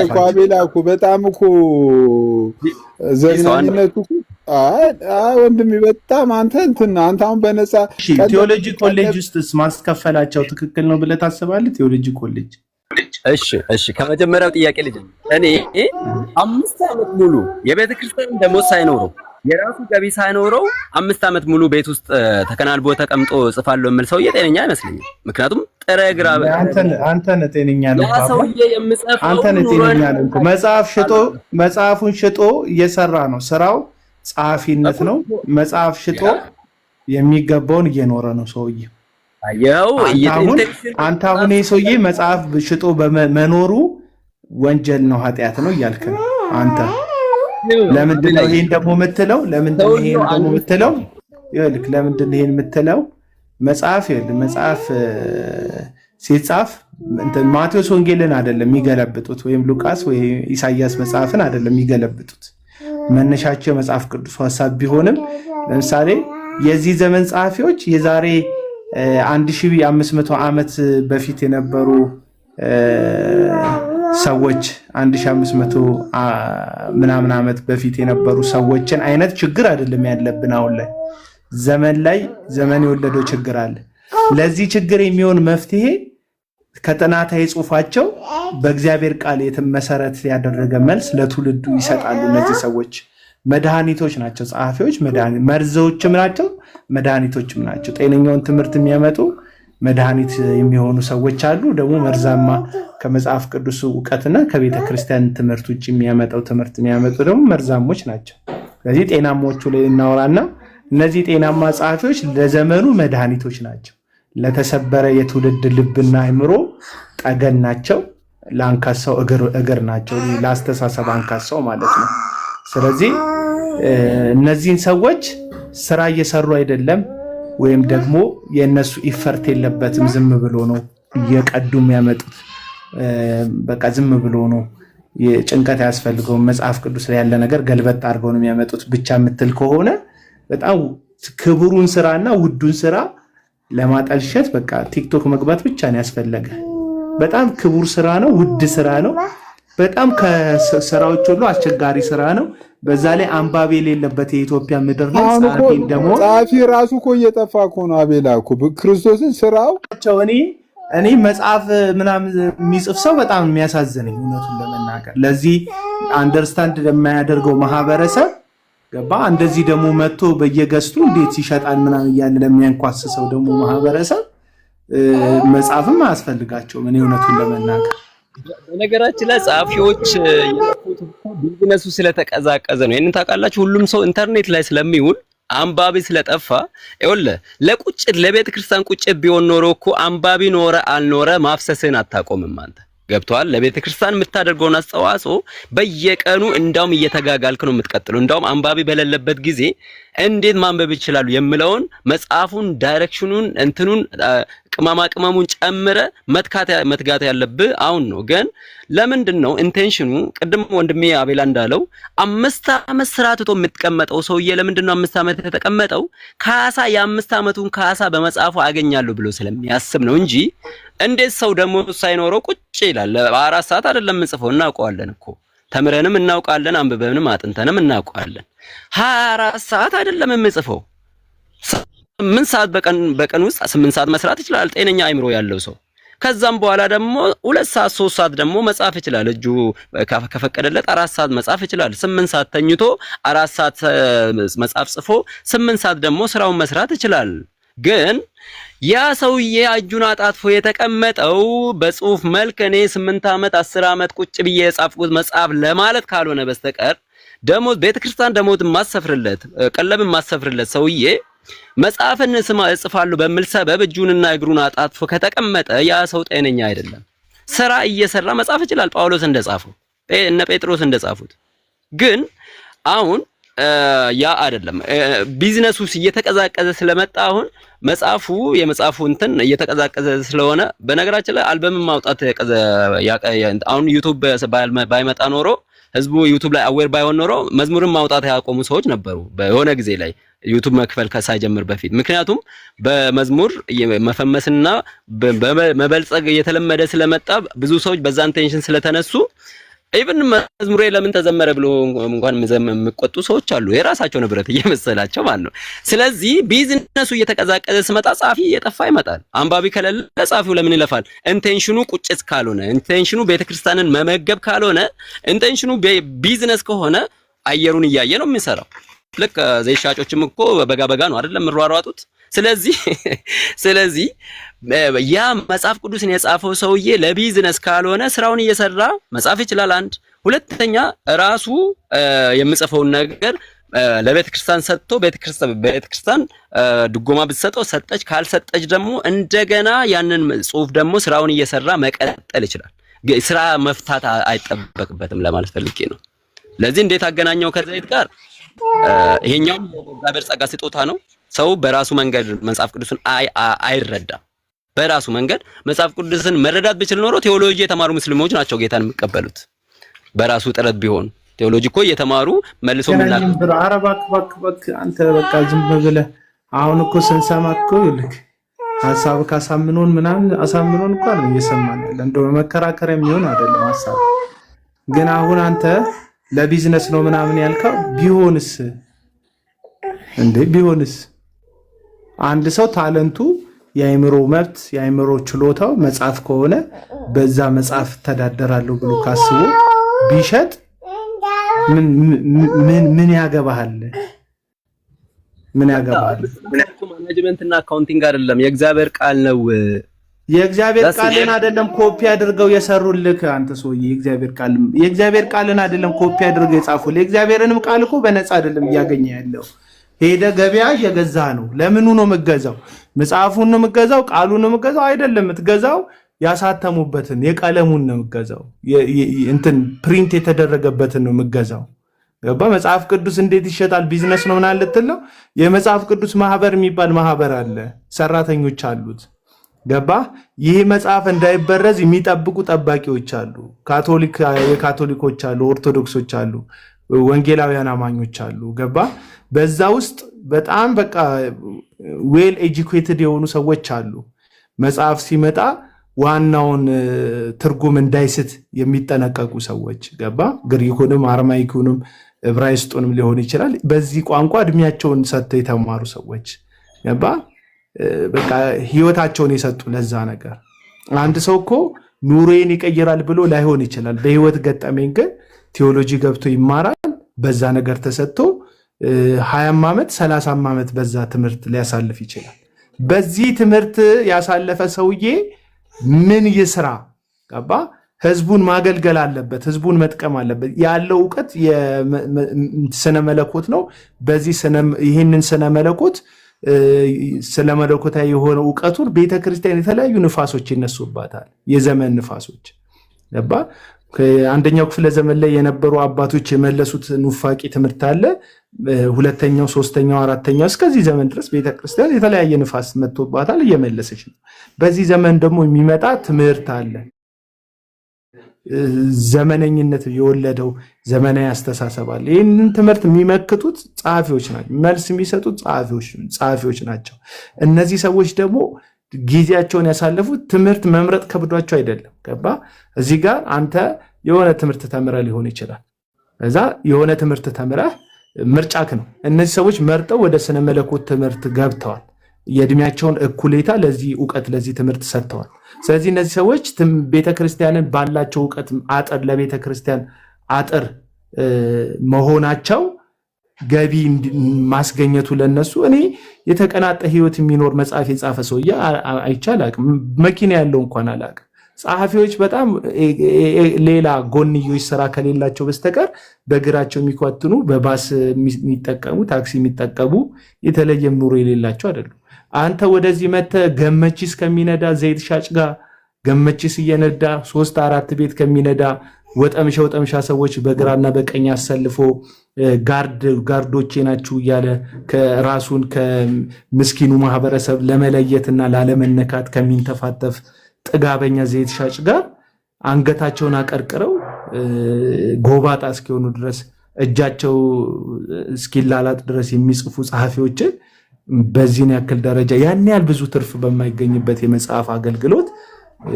እኮ አቤላ እኮ በጣም እኮ ዘግናኝነቱ ወንድሜ በጣም አንተ አሁን በነፃ ቴዎሎጂ ኮሌጅ ውስጥስ ማስከፈላቸው ትክክል ነው ብለህ ታስባለህ? ቴዎሎጂ ኮሌጅ እሺ ከመጀመሪያው ጥያቄ ልጅ እኔ 5 ዓመት ሙሉ የቤተ ክርስቲያን ደሞዝ ሳይኖረው የራሱ ገቢ ሳይኖረው 5 ዓመት ሙሉ ቤት ውስጥ ተከናንቦ ተቀምጦ ጽፋለሁ የሚል ሰውዬ ጤነኛ አይመስለኝም። ምክንያቱም ጥረ ግራ አንተ ነህ ጤነኛ ነው። ሰውዬ የምጽፈው አንተ ነህ ጤነኛ ነው። መጽሐፉን ሽጦ እየሰራ ነው። ስራው ጸሐፊነት ነው። መጽሐፍ ሽጦ የሚገባውን እየኖረ ነው ሰውዬ። አንተ አሁን ሰውዬ መጽሐፍ ሽጦ በመኖሩ ወንጀል ነው ኃጢአት ነው እያልክ ነው አንተ። ለምንድን ነው ይሄን ደግሞ የምትለው? ለምንድን ነው ይሄን የምትለው? መጽሐፍ ሲጻፍ ማቴዎስ ወንጌልን አይደለም የሚገለብጡት ወይም ሉቃስ ወይ ኢሳይያስ መጽሐፍን አይደለም የሚገለብጡት። መነሻቸው መጽሐፍ ቅዱስ ሐሳብ ቢሆንም ለምሳሌ የዚህ ዘመን ጸሐፊዎች የዛሬ 1500 ዓመት በፊት የነበሩ ሰዎች 1500 ምናምን ዓመት በፊት የነበሩ ሰዎችን አይነት ችግር አይደለም ያለብን። አሁን ላይ ዘመን የወለደው ችግር አለ። ለዚህ ችግር የሚሆን መፍትሄ ከጥናታዊ ጽሑፋቸው በእግዚአብሔር ቃል መሰረት ያደረገ መልስ ለትውልዱ ይሰጣሉ። እነዚህ ሰዎች መድኃኒቶች ናቸው። ጸሐፊዎች መርዘዎችም ናቸው፣ መድኃኒቶችም ናቸው። ጤነኛውን ትምህርት የሚያመጡ መድኃኒት የሚሆኑ ሰዎች አሉ። ደግሞ መርዛማ ከመጽሐፍ ቅዱስ ዕውቀትና ከቤተ ክርስቲያን ትምህርት ውጭ የሚያመጣው ትምህርት የሚያመጡ ደግሞ መርዛሞች ናቸው። ስለዚህ ጤናሞቹ ላይ እናወራና እነዚህ ጤናማ ጸሐፊዎች ለዘመኑ መድኃኒቶች ናቸው። ለተሰበረ የትውልድ ልብና አእምሮ ጠገን ናቸው። ለአንካሳው እግር ናቸው። ለአስተሳሰብ አንካሳው ማለት ነው። ስለዚህ እነዚህን ሰዎች ስራ እየሰሩ አይደለም፣ ወይም ደግሞ የእነሱ ኢፈርት የለበትም። ዝም ብሎ ነው እየቀዱ የሚያመጡት። በቃ ዝም ብሎ ነው፣ ጭንቀት አያስፈልገውም። መጽሐፍ ቅዱስ ላይ ያለ ነገር ገልበጥ አድርገው ነው የሚያመጡት ብቻ የምትል ከሆነ በጣም ክቡሩን ስራና ውዱን ስራ ለማጠልሸት በቃ ቲክቶክ መግባት ብቻ ነው ያስፈለገ። በጣም ክቡር ስራ ነው፣ ውድ ስራ ነው። በጣም ከስራዎች ሁሉ አስቸጋሪ ስራ ነው። በዛ ላይ አንባቢ የሌለበት የኢትዮጵያ ምድር ላይ ጻፊ ራሱ እኮ እየጠፋ እኮ ነው። አቤላ እኮ ክርስቶስን ስራው እኔ መጽሐፍ ምናምን የሚጽፍ ሰው በጣም የሚያሳዝነኝ እውነቱን ለመናገር ለዚህ አንደርስታንድ ለማያደርገው ማህበረሰብ ገባ እንደዚህ ደግሞ መጥቶ በየገስቱ እንዴት ይሸጣል ምናምን እያለ ለሚያንኳስሰው ደግሞ ማህበረሰብ መጽሐፍም አያስፈልጋቸውም። እኔ እውነቱን ለመናገር በነገራችን ላይ ጻፊዎች የለፉት ቢዝነሱ ስለተቀዛቀዘ ነው። ይሄንን ታውቃላችሁ። ሁሉም ሰው ኢንተርኔት ላይ ስለሚውል አንባቢ ስለጠፋ ይኸውልህ ለቁጭት ለቤተ ክርስቲያን ቁጭት ቢሆን ኖሮ እኮ አንባቢ ኖረ አልኖረ ማፍሰስን አታቆምም አንተ ገብቷል። ለቤተ ክርስቲያን የምታደርገውን አስተዋጽኦ በየቀኑ እንዳውም እየተጋጋልክ ነው የምትቀጥለው። እንዳውም አንባቢ በሌለበት ጊዜ እንዴት ማንበብ ይችላሉ የሚለውን መጽሐፉን ዳይሬክሽኑን እንትኑን ቅመሙን ጨምረ መትጋት ያለብህ አሁን ነው። ግን ለምንድነው ኢንቴንሽኑ ቅድም ወንድሜ አቤላ እንዳለው 5 ዓመት ስራ ትቶ የምትቀመጠው ሰውዬ ለምንድነው 5 ዓመት የተቀመጠው? ካሳ የ5 ዓመቱን ካሳ በመጽሐፉ አገኛለሁ ብሎ ስለሚያስብ ነው እንጂ እንዴት ሰው ደግሞ ሳይኖረው ቁጭ ይላል? በ4 ሰዓት አይደለም የምንጽፈው፣ እናውቀዋለን እኮ ተምረንም እናውቃለን፣ አንብበንም አጥንተንም እናውቃለን። 24 ሰዓት አይደለም የምንጽፈው። 8 ሰዓት በቀን ውስጥ 8 ሰዓት መስራት ይችላል ጤነኛ አይምሮ ያለው ሰው። ከዛም በኋላ ደግሞ 2 ሰዓት 3 ሰዓት ደግሞ መጻፍ ይችላል። እጁ ከፈቀደለት 4 ሰዓት መጻፍ ይችላል። 8 ሰዓት ተኝቶ 4 ሰዓት መጻፍ ጽፎ 8 ሰዓት ደግሞ ስራውን መስራት ይችላል። ግን ያ ሰውዬ እጁን አጣጥፎ የተቀመጠው በጽሁፍ መልክ እኔ 8 ዓመት 10 ዓመት ቁጭ ብዬ የጻፍኩት መጽሐፍ ለማለት ካልሆነ በስተቀር ደሞዝ ቤተክርስቲያን ደሞዝ ማሰፍርለት ቀለብ ማሰፍርለት ሰውዬ መጽሐፍን እጽፋለሁ በሚል ሰበብ እጁንና እግሩን አጣጥፎ ከተቀመጠ ያ ሰው ጤነኛ አይደለም። ስራ እየሰራ መጽሐፍ ይችላል፣ ጳውሎስ እንደጻፈው እነ ጴጥሮስ እንደጻፉት። ግን አሁን ያ አይደለም። ቢዝነሱ እየተቀዛቀዘ ስለመጣ አሁን የመጽሐፉ እንትን እየተቀዛቀዘ ስለሆነ በነገራችን ላይ አልበም ማውጣት አሁን ዩቲዩብ ባይመጣ ኖሮ ህዝቡ ዩቲዩብ ላይ አዌር ባይሆን ኖሮ መዝሙርን ማውጣት ያቆሙ ሰዎች ነበሩ በሆነ ጊዜ ላይ ዩቲዩብ መክፈል ሳይጀምር በፊት። ምክንያቱም በመዝሙር መፈመስና መበልጸግ እየተለመደ ስለመጣ ብዙ ሰዎች በዛ ኢንቴንሽን ስለተነሱ ኢቭን መዝሙሬ ለምን ተዘመረ ብሎ እንኳን የሚቆጡ ሰዎች አሉ፣ የራሳቸው ንብረት እየመሰላቸው ማለት ነው። ስለዚህ ቢዝነሱ እየተቀዛቀዘ ሲመጣ ጻፊ እየጠፋ ይመጣል። አንባቢ ከሌለ ጻፊው ለምን ይለፋል? ኢንቴንሽኑ ቁጭት ካልሆነ፣ ኢንቴንሽኑ ቤተክርስቲያንን መመገብ ካልሆነ፣ ኢንቴንሽኑ ቢዝነስ ከሆነ አየሩን እያየ ነው የሚሰራው። ልክ ዘይት ሻጮችም እኮ በጋ ነው አይደለም የምሯሯጡት። ስለዚህ ያ መጽሐፍ ቅዱስን የጻፈው ሰውዬ ለቢዝነስ ካልሆነ ስራውን እየሰራ መጻፍ ይችላል። አንድ ሁለተኛ ራሱ የሚጽፈውን ነገር ለቤተክርስቲያን ሰጥቶ ቤተክርስቲያን ድጎማ ብትሰጠው ሰጠች፣ ካልሰጠች ደግሞ እንደገና ያንን ጽሁፍ ደግሞ ስራውን እየሰራ መቀጠል ይችላል። ስራ መፍታት አይጠበቅበትም ለማለት ፈልጌ ነው። ለዚህ እንዴት አገናኘው ከዘይት ጋር? ይሄኛው እግዚአብሔር ጸጋ ስጦታ ነው። ሰው በራሱ መንገድ መጽሐፍ ቅዱስን አይረዳም። በራሱ መንገድ መጽሐፍ ቅዱስን መረዳት ቢችል ኖሮ ቴዎሎጂ የተማሩ ሙስሊሞች ናቸው ጌታን የሚቀበሉት። በራሱ ጥረት ቢሆን ቴዎሎጂ እኮ የተማሩ መልሶ ምናምን አረባክ ባክ አንተ በቃ ዝም ብለህ አሁን እኮ ስንሰማ እኮ ይልክ ሐሳብ ካሳምኖን ምናምን አሳምኖን እኮ አይደል እየሰማን ያለ እንደው መከራከር የሚሆን አይደለም ሐሳብ። ግን አሁን አንተ ለቢዝነስ ነው ምናምን ያልከው ቢሆንስ ቢሆንስ አንድ ሰው ታለንቱ የአእምሮ መብት የአእምሮ ችሎታው መጽሐፍ ከሆነ በዛ መጽሐፍ ተዳደራለሁ ብሎ ካስቦ ቢሸጥ ምን ያገባሃል? ምን ያገባሃል? ማኔጅመንት እና አካውንቲንግ አይደለም፣ የእግዚአብሔር ቃል ነው። የእግዚአብሔር ቃልን አይደለም ኮፒ አድርገው የሰሩልክ አንተ ሰውዬ። የእግዚአብሔር ቃልን አይደለም ኮፒ አድርገው የጻፉልህ። የእግዚአብሔርንም ቃል እኮ በነፃ አይደለም እያገኘ ያለው። ሄደ ገበያ እየገዛ ነው። ለምኑ ነው የምትገዛው? መጽሐፉን ነው የምትገዛው? ቃሉን ነው የምትገዛው? አይደለም የምትገዛው ያሳተሙበትን የቀለሙን ነው የምትገዛው። እንትን ፕሪንት የተደረገበትን ነው የምትገዛው። ገባ? መጽሐፍ ቅዱስ እንዴት ይሸጣል? ቢዝነስ ነው ምናምን ልትል ነው? የመጽሐፍ ቅዱስ ማህበር የሚባል ማህበር አለ፣ ሰራተኞች አሉት። ገባ? ይህ መጽሐፍ እንዳይበረዝ የሚጠብቁ ጠባቂዎች አሉ። የካቶሊኮች አሉ፣ ኦርቶዶክሶች አሉ፣ ወንጌላውያን አማኞች አሉ። ገባ? በዛ ውስጥ በጣም በቃ ዌል ኤጁኬትድ የሆኑ ሰዎች አሉ። መጽሐፍ ሲመጣ ዋናውን ትርጉም እንዳይስት የሚጠነቀቁ ሰዎች። ገባ? ግሪኩንም አርማይኩንም ዕብራይስጡንም ሊሆን ይችላል። በዚህ ቋንቋ እድሜያቸውን ሰጥተው የተማሩ ሰዎች ገባ በቃ ህይወታቸውን የሰጡ ለዛ ነገር። አንድ ሰው እኮ ኑሮዬን ይቀይራል ብሎ ላይሆን ይችላል። በህይወት ገጠመኝ ግን ቴዎሎጂ ገብቶ ይማራል። በዛ ነገር ተሰጥቶ 20 ዓመት 30 ዓመት በዛ ትምህርት ሊያሳልፍ ይችላል። በዚህ ትምህርት ያሳለፈ ሰውዬ ምን ይስራ ገባ? ህዝቡን ማገልገል አለበት፣ ህዝቡን መጥቀም አለበት። ያለው ዕውቀት ስነ መለኮት ነው። በዚህ ይህንን ስነ መለኮት ስለ መለኮታዊ የሆነ ዕውቀቱን ቤተክርስቲያን የተለያዩ ንፋሶች ይነሱባታል። የዘመን ንፋሶች ገባ? አንደኛው ክፍለ ዘመን ላይ የነበሩ አባቶች የመለሱት ኑፋቂ ትምህርት አለ። ሁለተኛው፣ ሶስተኛው፣ አራተኛው እስከዚህ ዘመን ድረስ ቤተክርስቲያን የተለያየ ንፋስ መጥቶባታል፣ እየመለሰች ነው። በዚህ ዘመን ደግሞ የሚመጣ ትምህርት አለ። ዘመነኝነት የወለደው ዘመናዊ አስተሳሰብ አለ። ይህንን ትምህርት የሚመክቱት ጸሐፊዎች ናቸው፣ መልስ የሚሰጡት ጸሐፊዎች ናቸው። እነዚህ ሰዎች ደግሞ ጊዜያቸውን ያሳለፉት ትምህርት መምረጥ ከብዷቸው አይደለም። ገባ? እዚህ ጋር አንተ የሆነ ትምህርት ተምረህ ሊሆን ይችላል። እዛ የሆነ ትምህርት ተምረህ ምርጫክ ነው። እነዚህ ሰዎች መርጠው ወደ ስነ መለኮት ትምህርት ገብተዋል። የእድሜያቸውን እኩሌታ ለዚህ ዕውቀት ለዚህ ትምህርት ሰጥተዋል። ስለዚህ እነዚህ ሰዎች ቤተክርስቲያንን ባላቸው ዕውቀት አጥር ለቤተክርስቲያን አጥር መሆናቸው ገቢ ማስገኘቱ ለነሱ እኔ የተቀናጠ ህይወት የሚኖር መጽሐፍ የጻፈ ሰውዬ አይቻል አቅም መኪና ያለው እንኳን አላቅም። ጸሐፊዎች በጣም ሌላ ጎንዮሽ ስራ ከሌላቸው በስተቀር በእግራቸው የሚኳትኑ በባስ የሚጠቀሙ ታክሲ የሚጠቀሙ የተለየም ኑሮ የሌላቸው አይደሉም። አንተ ወደዚህ መተህ ገመቺስ ከሚነዳ ዘይት ሻጭ ጋር ገመቺስ እየነዳ 3-4 ቤት ከሚነዳ ወጠምሻ ሰዎች በግራና በቀኝ አሰልፎ ጋርዶቼ ናችሁ እያለ ራሱን ከምስኪኑ ማህበረሰብ ለመለየትና ላለመነካት ከሚንተፋተፍ ጥጋበኛ ዘይት ሻጭ ጋር አንገታቸውን አቀርቅረው ጎባጣ እስኪሆኑ ድረስ እጃቸው እስኪላላጥ ድረስ የሚጽፉ ጸሐፊዎችን በዚህን ያክል ደረጃ ያን ያህል ብዙ ትርፍ በማይገኝበት የመጽሐፍ አገልግሎት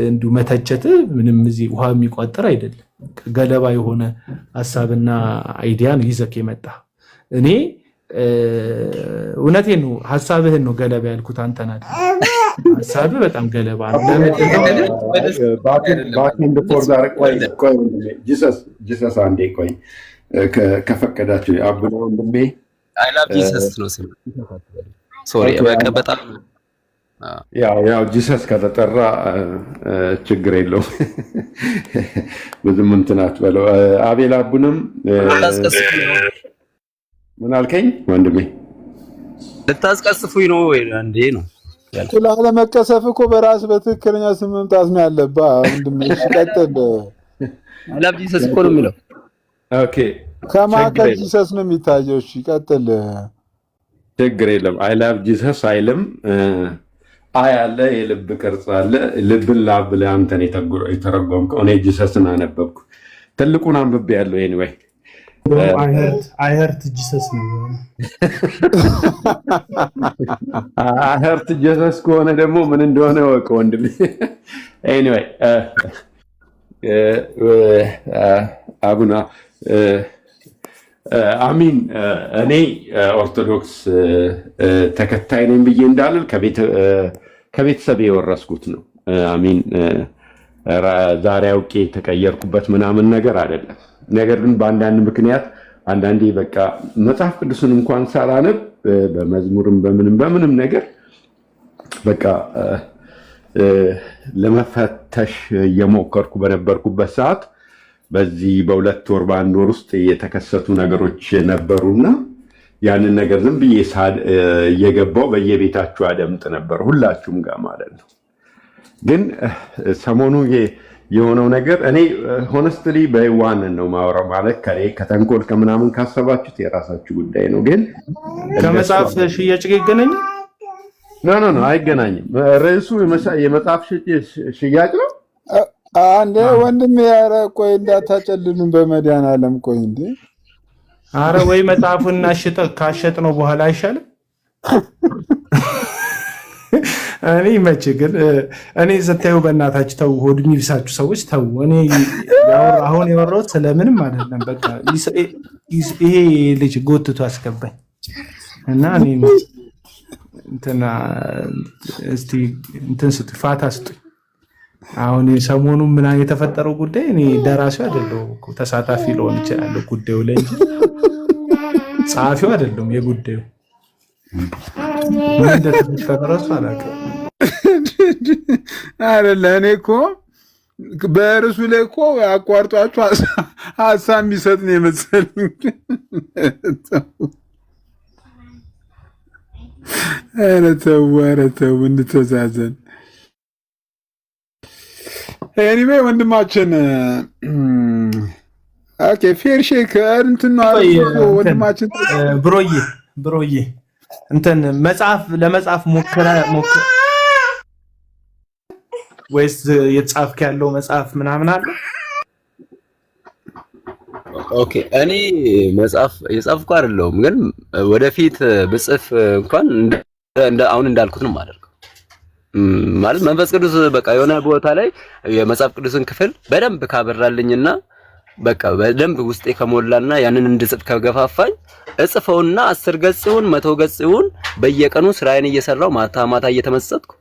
እንዱ መተቸት ምንም እዚህ ውሃ የሚቋጠር አይደለም። ገለባ የሆነ ሐሳብና አይዲያ ነው ይዘክ የመጣ። እኔ እውነቴን ነው ሐሳብህን ነው ገለባ ያልኩት አንተና ሐሳብህ በጣም ገለባ ነው። ጂሰስ አንዴ ቆይ ከፈቀዳችሁ አቡነ ወንድሜ አይ ላቭ ጂሰስ ነው ስም ሶሪ በጣም ያው ጂሰስ ከተጠራ ችግር የለውም። ብዙም እንትን አትበለው። አቤል አቡንም ምን አልከኝ ወንድሜ? ልታስቀስፉኝ ነው ወይ አንዴ ነው ላለመቀሰፍ እኮ በራስ በትክክለኛ ስም መምጣት ነው ያለብህ ወንድሜ። ቀጥል። አይ ላቭ ጂሰስ እኮ ነው የሚለው። ኦኬ ከማከል ጂሰስ ነው የሚታየው። እሺ ቀጥል። ችግር የለም። አይ ላቭ ጂሰስ አይልም። አይ አለ የልብ ቅርጽ አለ። ልብን ላብ ብለህ አንተን የተረጎምከው እኔ ጂሰስን አነበብኩ። ትልቁን አንብቤ ያለው ኤኒዌይ አይ ሄርት ጂሰስ ነው። አይ ሄርት ጂሰስ ከሆነ ደግሞ ምን እንደሆነ ወቅ ወንድም። ኤኒዌይ አቡና አሚን እኔ ኦርቶዶክስ ተከታይ ነኝ ብዬ እንዳልል ከቤተሰብ የወረስኩት ነው። አሚን ዛሬ አውቄ የተቀየርኩበት ምናምን ነገር አይደለም። ነገር ግን በአንዳንድ ምክንያት አንዳንዴ በቃ መጽሐፍ ቅዱስን እንኳን ሳላነብ በመዝሙርም በምንም ነገር በቃ ለመፈተሽ እየሞከርኩ በነበርኩበት ሰዓት በዚህ በ2 ወር በ1 ወር ውስጥ የተከሰቱ ነገሮች ነበሩና ያንን ነገር ዝም ብዬ እየገባው በየቤታችሁ አደምጥ ነበር፣ ሁላችሁም ጋር ማለት ነው። ግን ሰሞኑ የሆነው ነገር እኔ ሆነስትሊ በዋንን ነው ማወራው። ማለት ከተንኮል ከምናምን ካሰባችሁት የራሳችሁ ጉዳይ ነው። ግን ከመጽሐፍ ሽያጭ ጋር ይገናኛል? ኖ አይገናኝም። ርዕሱ የመጽሐፍ ሽያጭ ነው። አንዴ ወንድም ያረ ቆይ እንዳታጨልሉን በመድኃኒዓለም ቆይ እንዴ! አረ ወይ መጽሐፉን ካሸጥ ነው በኋላ አይሻልም? እኔ መቼ ግን እኔ ስታዩ በእናታችሁ ተው፣ ሆድ የሚብሳችሁ ሰዎች ተው። እኔ አሁን ያወራሁት ስለምንም አይደለም። በቃ ይሄ ልጅ ጎትቶ አስገባኝ እና እኔ እንትና እስቲ እንትን ስትይ ፋታ ስጡኝ። አሁን ሰሞኑ ምን የተፈጠረው ጉዳይ እኔ ደራሲው አይደለሁም እኮ ተሳታፊ ልሆን እችላለሁ ጉዳዩ ላይ እንጂ ጸሐፊው አይደለሁም። የጉዳዩ ምን እንደተፈጠረ እራሱ አላውቅም። አይደለ እኔ እኮ በእርሱ ላይ እኮ አቋርጧችሁ ሀሳብ የሚሰጥ ነው የመሰለኝ። ኧረ ተው እንተዛዘን። ኤኒዌይ ወንድማችን ኦኬ ፌር ሼክ እንትን ነው ወንድማችን ብሮዬ እንትን ለመጻፍ ሞክረ ወይስ የተጻፍክ ያለው መጽሐፍ ምናምን አለ? ኦኬ እኔ መጽሐፍ የጻፍኩ አይደለሁም፣ ግን ወደፊት ብጽፍ እንኳን አሁን እንዳልኩት ነው የማደርገው። ማለት መንፈስ ቅዱስ በቃ የሆነ ቦታ ላይ የመጽሐፍ ቅዱስን ክፍል በደንብ ካበራልኝና በቃ በደንብ ውስጤ ከሞላና ያንን እንድጽፍ ከገፋፋኝ እጽፈውና 10 ገጽ ይሁን 100 ገጽ ይሁን በየቀኑ ስራዬን እየሰራው ማታ እየተመሰጥኩ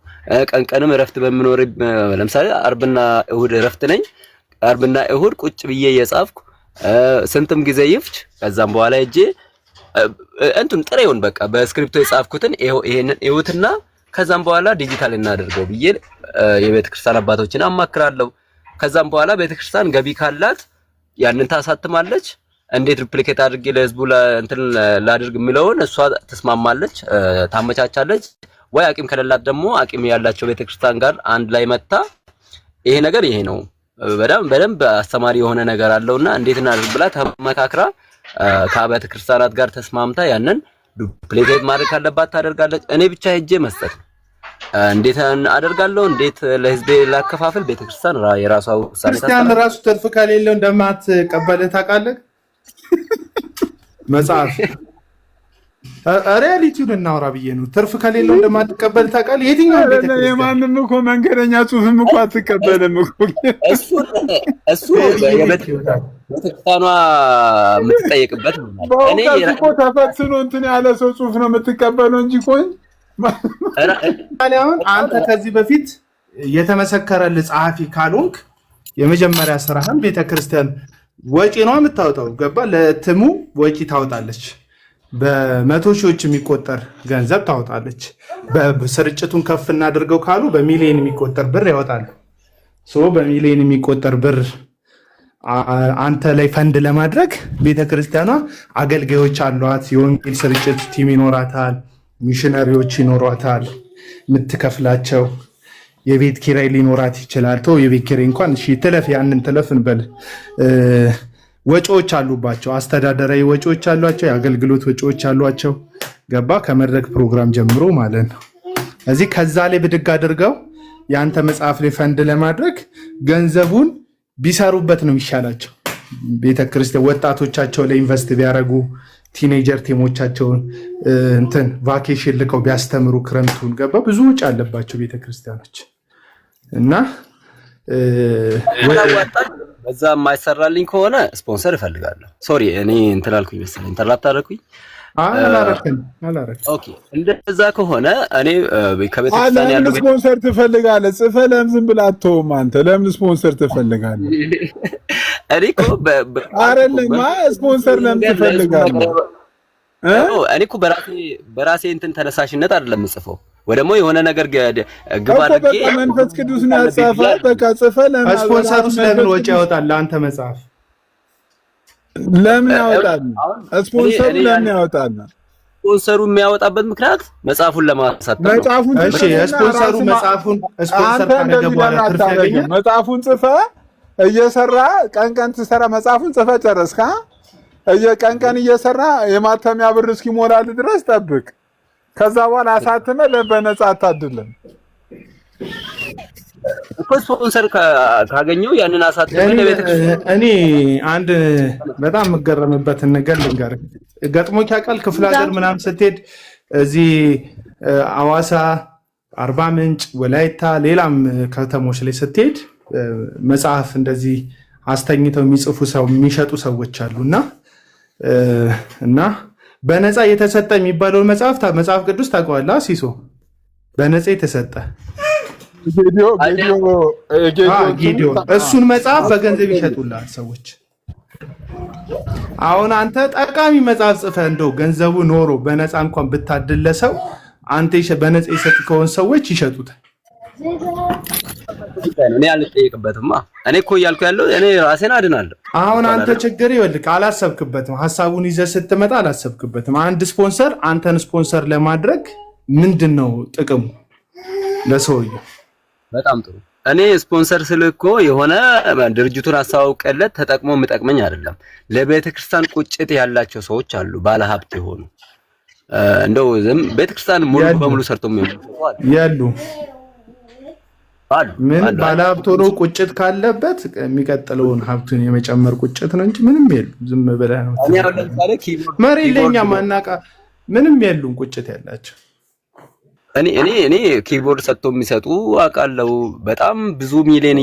ቀን እረፍት በሚኖር ለምሳሌ አርብና እሁድ እረፍት ነኝ። አርብና እሁድ ቁጭ ብዬ እየጻፍኩ ስንትም ጊዜ ይፍጅ ከዛም በኋላ እጄ እንትን ጥሬውን በቃ በስክሪፕቶ የጻፍኩትን ይሄንን እዩትና ከዛም በኋላ ዲጂታል እናደርገው ብዬ የቤተክርስቲያን አባቶችን አማክራለሁ። ከዛም በኋላ ቤተክርስቲያን ገቢ ካላት ያንን ታሳትማለች። እንዴት ሪፕሊኬት አድርጌ ለህዝቡ እንትን ላድርግ የሚለውን እሷ ተስማማለች፣ ታመቻቻለች። ወይ አቂም ከሌላት ደግሞ አቂም ያላቸው ቤተክርስቲያን ጋር አንድ ላይ መታ ይሄ ነገር ይሄ ነው በደንብ አስተማሪ የሆነ ነገር አለውና እንዴት እናድርግ ብላ ተመካክራ ከአብያተ ክርስቲያናት ጋር ተስማምታ ያንን ዱፕሊኬት ማድረግ ካለባት ታደርጋለች። እኔ ብቻ ሄጄ መስጠት እንዴት አደርጋለሁ? እንዴት ለህዝቤ ላከፋፍል? ቤተክርስቲያን የራሷ ውሳኔ ክርስቲያን ራሱ ትርፍ ከሌለው እንደማትቀበል ታውቃለህ። መጽሐፍ ሪያሊቲውን እናውራ ብዬ ነው። ትርፍ ከሌለው እንደማትቀበል ታውቃለህ። የትኛው ቤተክርስቲያን የማንም እኮ መንገደኛ ጽሑፍም እኮ አትቀበልም እኮ እሱ ቤተክርስቲያኗ የምትጠየቅበት እኔ እኮ ተፈትኖ እንትን ያለ ሰው ጽሑፍ ነው የምትቀበለው እንጂ ቆይ አሁን አንተ ከዚህ በፊት የተመሰከረልህ ጸሐፊ ካልሆንክ የመጀመሪያ ስራህን ቤተክርስቲያን ወጪ ነው የምታወጣው። ገባ? ለትሙ ወጪ ታወጣለች። በመቶ ሺዎች የሚቆጠር ገንዘብ ታወጣለች። በስርጭቱን ከፍ እናድርገው ካሉ በሚሊዮን የሚቆጠር ብር ያወጣሉ። በሚሊዮን የሚቆጠር ብር አንተ ላይ ፈንድ ለማድረግ ቤተክርስቲያኗ አገልጋዮች አሏት። የወንጌል ስርጭት ቲም ይኖራታል። ሚሽነሪዎች ይኖሯታል። የምትከፍላቸው የቤት ኪራይ ሊኖራት ይችላል። የቤት ኪራይ እንኳን እሺ ትለፍ፣ ያንን ትለፍ እንበል። ወጪዎች አሉባቸው። አስተዳደራዊ ወጪዎች አሏቸው። የአገልግሎት ወጪዎች አሏቸው። ገባ? ከመድረክ ፕሮግራም ጀምሮ ማለት ነው። እዚህ ከዛ ላይ ብድግ አድርገው የአንተ መጽሐፍ ላይ ፈንድ ለማድረግ ገንዘቡን ቢሰሩበት ነው የሚሻላቸው። ቤተክርስቲያን ወጣቶቻቸው ላይ ኢንቨስት ቢያደርጉ፣ ቲኔጀር ቲሞቻቸውን እንትን ቫኬሽን ልከው ቢያስተምሩ ክረምቱን። ገባ? ብዙ ውጭ አለባቸው ቤተክርስቲያኖች እና በዛ የማይሰራልኝ ከሆነ ስፖንሰር እፈልጋለሁ። ሶሪ እኔ እንትን አልኩኝ መሰለኝ ኢንተርፕት አደረኩኝ። አላረከኝ። ኦኬ እንደዛ ከሆነ እኔ ከቤተክርስቲያን ያለው ስፖንሰር ትፈልጋለህ? ጽፈህ ለምን ዝም ብለህ አትተውም? አንተ ለምን ስፖንሰር ትፈልጋለህ? እኔ እኮ አይደለም ስፖንሰር ለምን ትፈልጋለህ? እኔ እኮ በራሴ እንትን ተነሳሽነት አይደለም የምጽፈው፣ ወይ ደግሞ የሆነ ነገር ግብ አድርጌ መንፈስ ቅዱስ ነው ያጻፈው። በቃ ጽፈህ ለምን ስፖንሰሩስ ለምን ወጪ ያወጣል? አንተ መጽሐፍ ለምን ያወጣል? ስፖንሰሩ ለምን ያወጣል? ስፖንሰሩ የሚያወጣበት ምክንያት መጽሐፉን ለማሳተም ነው። እሺ ስፖንሰሩ መጽሐፉን ስፖንሰር ካደረገ በኋላ ትርፍ ያገኛል። መጽሐፉን ጽፈህ እየሰራ ቀን ትሰራ። መጽሐፉን ጽፈህ ጨረስካ? ቀን እየሰራ የማተሚያ ብር እስኪሞላልህ ድረስ ጠብቅ። ከዛ በኋላ አሳትመህ በነፃ አታድልም እኮ። ስፖንሰር ካገኘው ያንን አሳትመህ እኔ አንድ በጣም የምገረምበትን ነገር ልንገርህ። ገጥሞኝ ያውቃል? ክፍለ ሀገር ምናምን ስትሄድ እዚህ አዋሳ አርባ ምንጭ፣ ወላይታ፣ ሌላም ከተሞች ላይ ስትሄድ መጽሐፍ እንደዚህ አስተኝተው የሚጽፉ ሰው የሚሸጡ ሰዎች አሉና እና በነፃ የተሰጠ የሚባለው መጽሐፍ ቅዱስ ታውቀዋለህ ሲሶ? በነፃ የተሰጠ ጌዲዮን እሱን መጽሐፍ በገንዘብ ይሸጡላል ሰዎች። አሁን አንተ ጠቃሚ መጽሐፍ ጽፈህ እንደው ገንዘቡ ኖሮ በነፃ እንኳን ብታድለሰው አንተ በነፃ የሰጥከውን ሰዎች ይሸጡታል። እኔ አልጠየቅበትማ። እኔ እኮ እያልኩ ያለው እኔ ራሴን አድናለሁ። አሁን አንተ ችግር ይኸውልህ አላሰብክበትም። ሐሳቡን ይዘህ ስትመጣ አላሰብክበትም። አንድ ስፖንሰር አንተን ስፖንሰር ለማድረግ ምንድነው ጥቅሙ ለሰውየው? በጣም ጥሩ። እኔ ስፖንሰር ስልህ እኮ የሆነ ድርጅቱን አስተዋውቀለት ተጠቅሞ የምጠቅመኝ አይደለም። ለቤተክርስቲያን ቁጭት ያላቸው ሰዎች አሉ፣ ባለሀብት የሆኑ እንደው ቤተክርስቲያን ሙሉ በሙሉ ሰርቶ ያሉ ምን ባለሀብት ሆኖ ቁጭት ካለበት የሚቀጥለውን ሀብቱን የመጨመር ቁጭት ነው እንጂ ምንም የለም። ዝም ብለህ ነው መሬት ለኛ ማናቃ ምንም የሉም ቁጭት ያላቸው። እኔ ኪቦርድ ሰጥቶ የሚሰጡ አውቃለሁ። በጣም ብዙ ሚሊዮን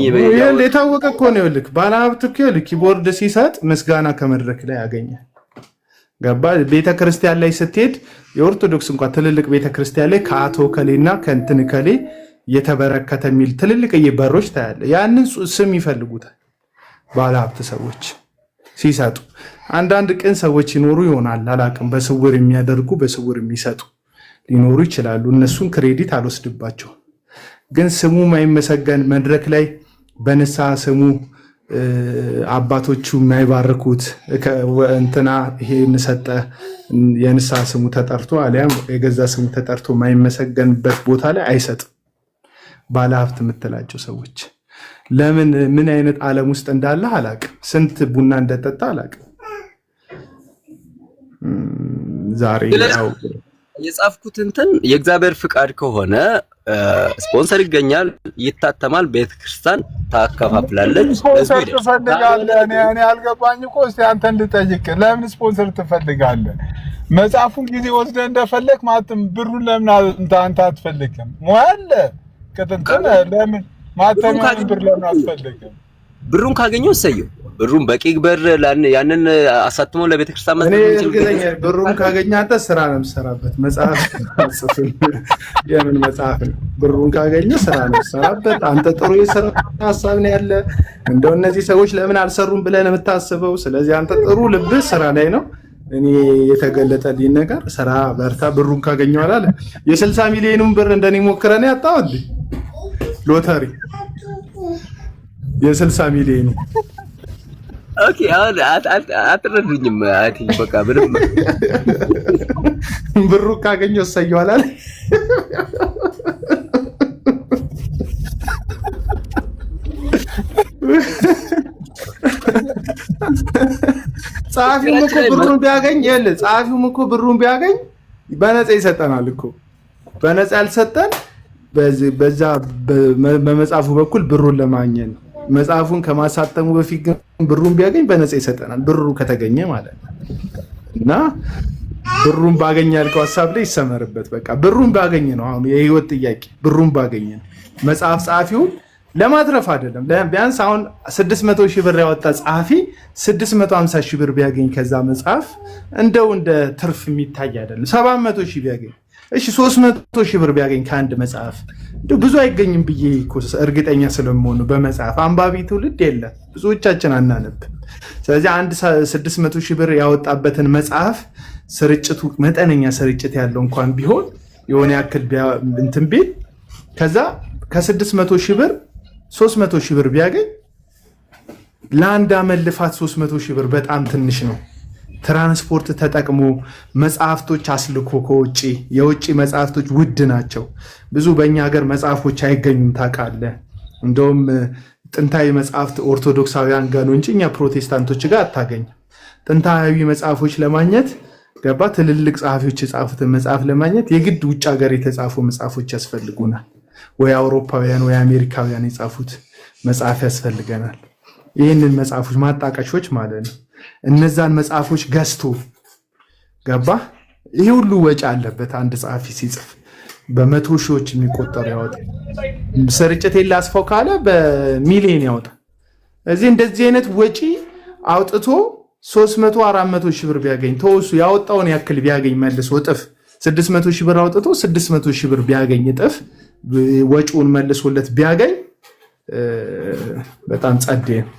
የታወቀ እኮ ነው። ይልክ ባለሀብት እኮ ኪቦርድ ሲሰጥ ምስጋና ከመድረክ ላይ ያገኛል። ገባ? ቤተክርስቲያን ላይ ስትሄድ የኦርቶዶክስ እንኳን ትልልቅ ቤተክርስቲያን ላይ ከአቶ ከሌና ከእንትን ከሌ የተበረከተ የሚል ትልልቅ በሮች ታያለ። ያንን ስም ይፈልጉታል ባለሀብት ሰዎች ሲሰጡ። አንዳንድ ቅን ሰዎች ይኖሩ ይሆናል አላቅም፣ በስውር የሚያደርጉ በስውር የሚሰጡ ሊኖሩ ይችላሉ። እነሱን ክሬዲት አልወስድባቸው። ግን ስሙ የማይመሰገን መድረክ ላይ በንስሐ ስሙ አባቶቹ የማይባርኩት እንትና ይሄን ሰጠ የንስሐ ስሙ ተጠርቶ አሊያም የገዛ ስሙ ተጠርቶ የማይመሰገንበት ቦታ ላይ አይሰጥም። ባለሀብት የምትላቸው ሰዎች ለምን ምን አይነት ዓለም ውስጥ እንዳለ አላቅም። ስንት ቡና እንደጠጣ አላቅም። ዛሬ ያው የጻፍኩት እንትን የእግዚአብሔር ፍቃድ ከሆነ ስፖንሰር ይገኛል፣ ይታተማል፣ ቤተክርስቲያን ታከፋፍላለች። ስፖንሰር ትፈልጋለህ? እኔ አልገባኝ እኮ። እስቲ አንተ እንድጠይቅ ለምን ስፖንሰር ትፈልጋለህ? መጽሐፉን ጊዜ ወስደህ እንደፈለክ ማለትም ብሩን ለምን አንተ አትፈልግም? ሞያለ ከተንተነ ለምን ማተሚያን ብር ለምን አትፈልግም? ብሩን ካገኘው እሰየው። ብሩን በቂ ብር ያንን አሳትሞ ለቤተክርስቲያን መስጠት ይችላል። ብሩን ካገኘ አንተ ስራ ነው የምትሰራበት። መጽሐፍ ጽፍ የምን መጽሐፍ ነው? ብሩን ካገኘ ስራ ነው የምትሰራበት። አንተ ጥሩ የስራ ሐሳብ ነው ያለ። እንደው እነዚህ ሰዎች ለምን አልሰሩም ብለህ ነው የምታስበው። ስለዚህ አንተ ጥሩ ልብህ ስራ ላይ ነው። እኔ የተገለጠልኝ ነገር ስራ በርታ፣ ብሩን ካገኘው አላለ። የ60 ሚሊዮኑን ብር እንደኔ ሞክረን ያጣው እንዴ ሎተሪ የ60 ሚሊዮኑ ኦኬ። አትረዱኝም። አይ ቲንክ በቃ ምንም ብሩ ካገኘው እሰየዋል አለ። ጸሐፊውም እኮ ብሩን ቢያገኝ በነፃ ይሰጠናል እኮ። በነፃ ያልሰጠን በዛ በመጽሐፉ በኩል ብሩን ለማግኘት ነው። መጽሐፉን ከማሳተሙ በፊት ግን ብሩን ቢያገኝ በነፃ ይሰጠናል፣ ብሩ ከተገኘ ማለት ነው። እና ብሩን ባገኝ ያልከው ሐሳብ ላይ ይሰመርበት። በቃ ብሩን ባገኝ ነው አሁን የህይወት ጥያቄ። ብሩን ባገኝ ነው። መጽሐፍ ጸሐፊውን ለማትረፍ አይደለም። ቢያንስ አሁን 600 ሺህ ብር ያወጣ ጸሐፊ 650 ሺህ ብር ቢያገኝ ከዛ መጽሐፍ እንደው እንደ ትርፍ የሚታይ አይደለም። 700 ሺህ ቢያገኝ እሺ 300 ሺህ ብር ቢያገኝ ከአንድ መጽሐፍ እንደው ብዙ አይገኝም ብዬ እርግጠኛ ስለምሆኑ በመጽሐፍ አንባቢ ትውልድ የለም፣ ብዙዎቻችን አናነብ። ስለዚህ አንድ 600 ሺህ ብር ያወጣበትን መጽሐፍ ስርጭቱ መጠነኛ ስርጭት ያለው እንኳን ቢሆን የሆነ ያክል እንትን ቢል ከዛ ከ600 ሺህ ብር 300 ሺህ ብር ቢያገኝ ለአንድ ዓመት ልፋት 300 ሺህ ብር በጣም ትንሽ ነው። ትራንስፖርት ተጠቅሞ መጽሐፍቶች አስልኮ ከውጭ የውጭ መጽሐፍቶች ውድ ናቸው። ብዙ በእኛ ሀገር መጽሐፎች አይገኙም ታውቃለህ። እንደውም ጥንታዊ መጽሐፍት ኦርቶዶክሳውያን ጋር ነው እንጂ እኛ ፕሮቴስታንቶች ጋር አታገኝም። ጥንታዊ መጽሐፎች ለማግኘት ገባ ትልልቅ ጸሐፊዎች የጻፉትን መጽሐፍ ለማግኘት የግድ ውጭ ሀገር የተጻፉ መጽሐፎች ያስፈልጉናል። ወይ አውሮፓውያን ወይ አሜሪካውያን የጻፉት መጽሐፍ ያስፈልገናል። ይህንን መጽሐፎች ማጣቀሾች ማለት ነው። እነዛን መጽሐፎች ገዝቶ ገባ ይህ ሁሉ ወጪ አለበት አንድ ጸሐፊ ሲጽፍ። በመቶ ሺዎች የሚቆጠሩ ያወጣል። ስርጭት ላስፋው ካለ በሚሊዮን ያወጣል። እዚህ እንደዚህ አይነት ወጪ አውጥቶ 300 400 ሺህ ብር ቢያገኝ ተወሱ ያወጣውን ያክል ቢያገኝ መልሶ እጥፍ 600 ሺህ ብር አውጥቶ 600 ሺህ ብር ቢያገኝ እጥፍ ወጪውን መልሶለት ቢያገኝ በጣም ጸዴ ነው።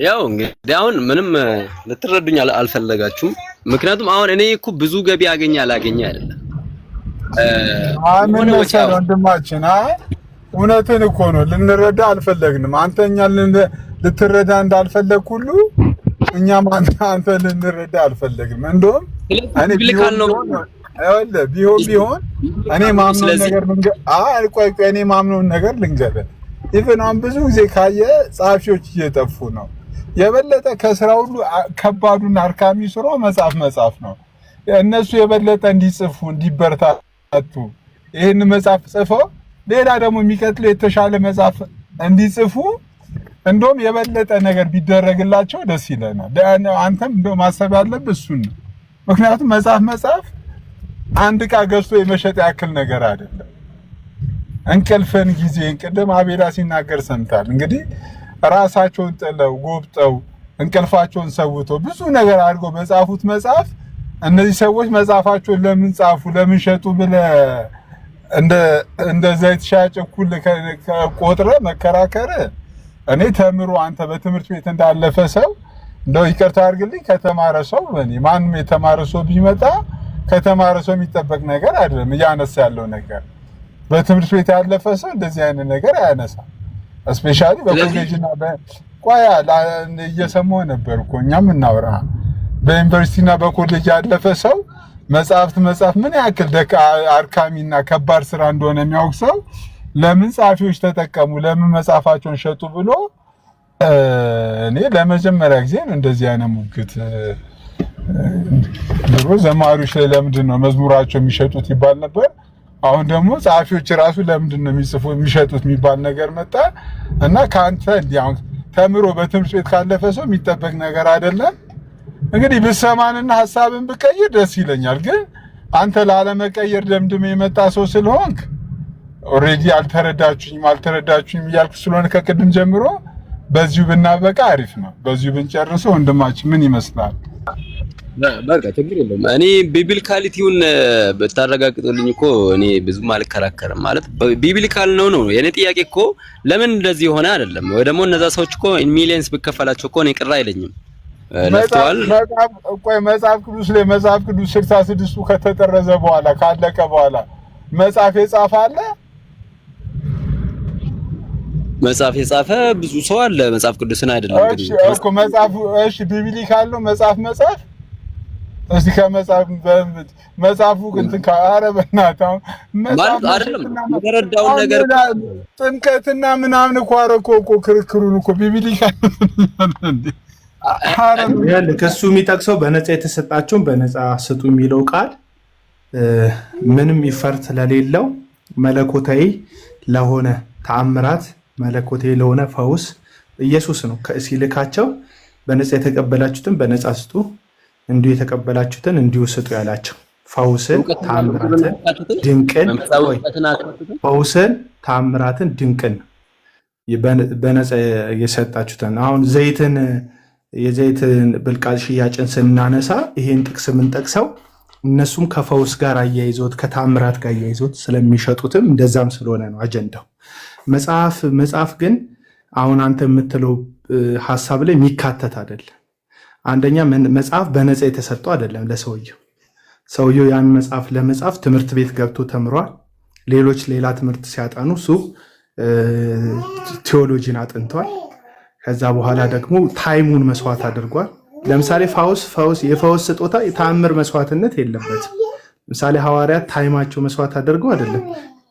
ያው እንግዲህ አሁን ምንም ልትረዱኝ አልፈለጋችሁም። ምክንያቱም አሁን እኔ እኮ ብዙ ገቢ አገኘ አላገኘ አይደለም። ምን መሰለህ ወንድማችን፣ እውነትን እኮ ነው ልንረዳ አልፈለግንም። አንተኛ ልትረዳ እንዳልፈለግ ሁሉ እኛም አንተ ልንረዳ አልፈለግንም። እንደውም እኔ ቢሆን እኔ ማምነውን ነገር ልንገርህ። ኢቭን አሁን ብዙ ጊዜ ካየ ጸሐፊዎች እየጠፉ ነው። የበለጠ ከስራ ሁሉ ከባዱና አርካሚ ስራው መጽሐፍ ነው። እነሱ የበለጠ እንዲጽፉ እንዲበረታቱ ይህን መጽሐፍ ጽፈው ሌላ ደግሞ የሚቀጥለው የተሻለ መጽሐፍ እንዲጽፉ እንደውም የበለጠ ነገር ቢደረግላቸው ደስ ይለናል። አንተም እንደው ማሰብ ያለብህ እሱን ነው። ምክንያቱም መጽሐፍ አንድ ዕቃ ገዝቶ የመሸጥ ያክል ነገር አይደለም። እንቅልፍን ጊዜ ቅድም አቤላ ሲናገር ሰምታል። እንግዲህ ራሳቸውን ጥለው ጎብጠው እንቅልፋቸውን ሰውተው ብዙ ነገር አድርገው በጻፉት መጽሐፍ እነዚህ ሰዎች መጽሐፋቸውን ለምን ጻፉ ለምን ሸጡ ብለህ እንደ ዘይት ሻጭ እኩል ቆጥረ መከራከር እኔ ተምሮ አንተ በትምህርት ቤት እንዳለፈ ሰው እንደው ይቅርታ አድርግልኝ ከተማረ ሰው እኔ ማንም የተማረ ሰው ቢመጣ ከተማረ ሰው የሚጠበቅ ነገር አይደለም እያነሳ ያለው ነገር። በትምህርት ቤት ያለፈ ሰው እንደዚህ አይነት ነገር አያነሳም። እስፔሻሊ በኮሌጅና በቋያ እየሰማሁ ነበር እኮ እኛም እናወራ በዩኒቨርሲቲና በኮሌጅ ያለፈ ሰው መጽሐፍ ምን ያክል አርካሚና ከባድ ስራ እንደሆነ የሚያውቅ ሰው ለምን ጸሐፊዎች ተጠቀሙ ለምን መጽሐፋቸውን ሸጡ ብሎ እኔ ለመጀመሪያ ጊዜ እንደዚህ አይነት ሙግት ድሮ ዘማሪዎች ላይ ለምንድን ነው መዝሙራቸው የሚሸጡት ይባል ነበር። አሁን ደግሞ ጸሐፊዎች ራሱ ለምንድን ነው የሚሸጡት የሚባል ነገር መጣ እና ካንተ እንዲያው ተምሮ በትምህርት ቤት ካለፈ ሰው የሚጠበቅ ነገር አይደለም። እንግዲህ ብሰማንና ሐሳብን ብቀይር ደስ ይለኛል። ግን አንተ ላለመቀየር ደምድም የመጣ ሰው ስለሆንክ ኦሬዲ አልተረዳችሁኝም እያልኩ ስለሆነ ከቅድም ጀምሮ በዚሁ ብናበቃ አሪፍ ነው። በዚሁ ብንጨርሰው ወንድማችን ምን ይመስላል? በቃ ችግር የለውም። እኔ ቢብሊካሊቲውን ብታረጋግጡልኝ እኮ እኔ ብዙም አልከራከርም። ማለት ቢብሊካል ነው የኔ ጥያቄ እኮ ለምን እንደዚህ ሆነ አይደለም። ወይ ደግሞ እነዛ ሰዎች እኮ ሚሊየንስ ብከፈላቸው እኮ እኔ ቅር አይለኝም። ለፍቷል መጽሐፍ ቅዱስ ላይ መጽሐፍ ቅዱስ 66ቱ ከተጠረዘ በኋላ ካለቀ በኋላ መጽሐፍ የጻፈ አለ። መጽሐፍ የጻፈ ብዙ ሰው አለ። መጽሐፍ ቅዱስን አይደለም እንግዲህ እኮ መጽሐፍ ቢብሊካል ነው መጽሐፍ እስቲ መጽሐፉ እንትን ከአረበናታው ማለት አይደለም የተረዳውን ነገር ጥምቀትና ምናምን እኮ አረኮ ክርክሩን እኮ ቢብሊካል ከሱ የሚጠቅሰው በነፃ የተሰጣቸውን በነፃ ስጡ የሚለው ቃል ምንም ይፈርት ለሌለው መለኮታዊ ለሆነ ተአምራት መለኮታዊ ለሆነ ፈውስ ኢየሱስ ነው ሲልካቸው በነፃ የተቀበላችሁትን በነፃ ስጡ እንዲሁ የተቀበላችሁትን እንዲሁ ስጡ ያላቸው ፈውስን ተአምራትን ድንቅን በነፃ የሰጣችሁትን አሁን የዘይትን ብልቃጥ ሽያጭን ስናነሳ ይሄን ጥቅስ የምንጠቅሰው እነሱም ከፈውስ ጋር አያይዞት ከተአምራት ጋር አያይዞት ስለሚሸጡትም እንደዛም ስለሆነ ነው አጀንዳው። መጽሐፍ ግን አሁን አንተ የምትለው ሐሳብ ላይ የሚካተት አይደለም። አንደኛ መጽሐፍ በነፃ የተሰጠው አይደለም ለሰውየው ያን መጽሐፍ ለመጻፍ ትምህርት ቤት ገብቶ ተምሯል። ሌሎች ሌላ ትምህርት ሲያጠኑ እሱ ቴዎሎጂን አጥንቷል። ከዛ በኋላ ደግሞ ታይሙን መስዋዕት አድርጓል። ለምሳሌ የፈውስ ስጦታ የተአምር መስዋዕትነት የለበትም። ለምሳሌ ሐዋርያት ታይማቸው መስዋዕት አድርገው አይደለም፣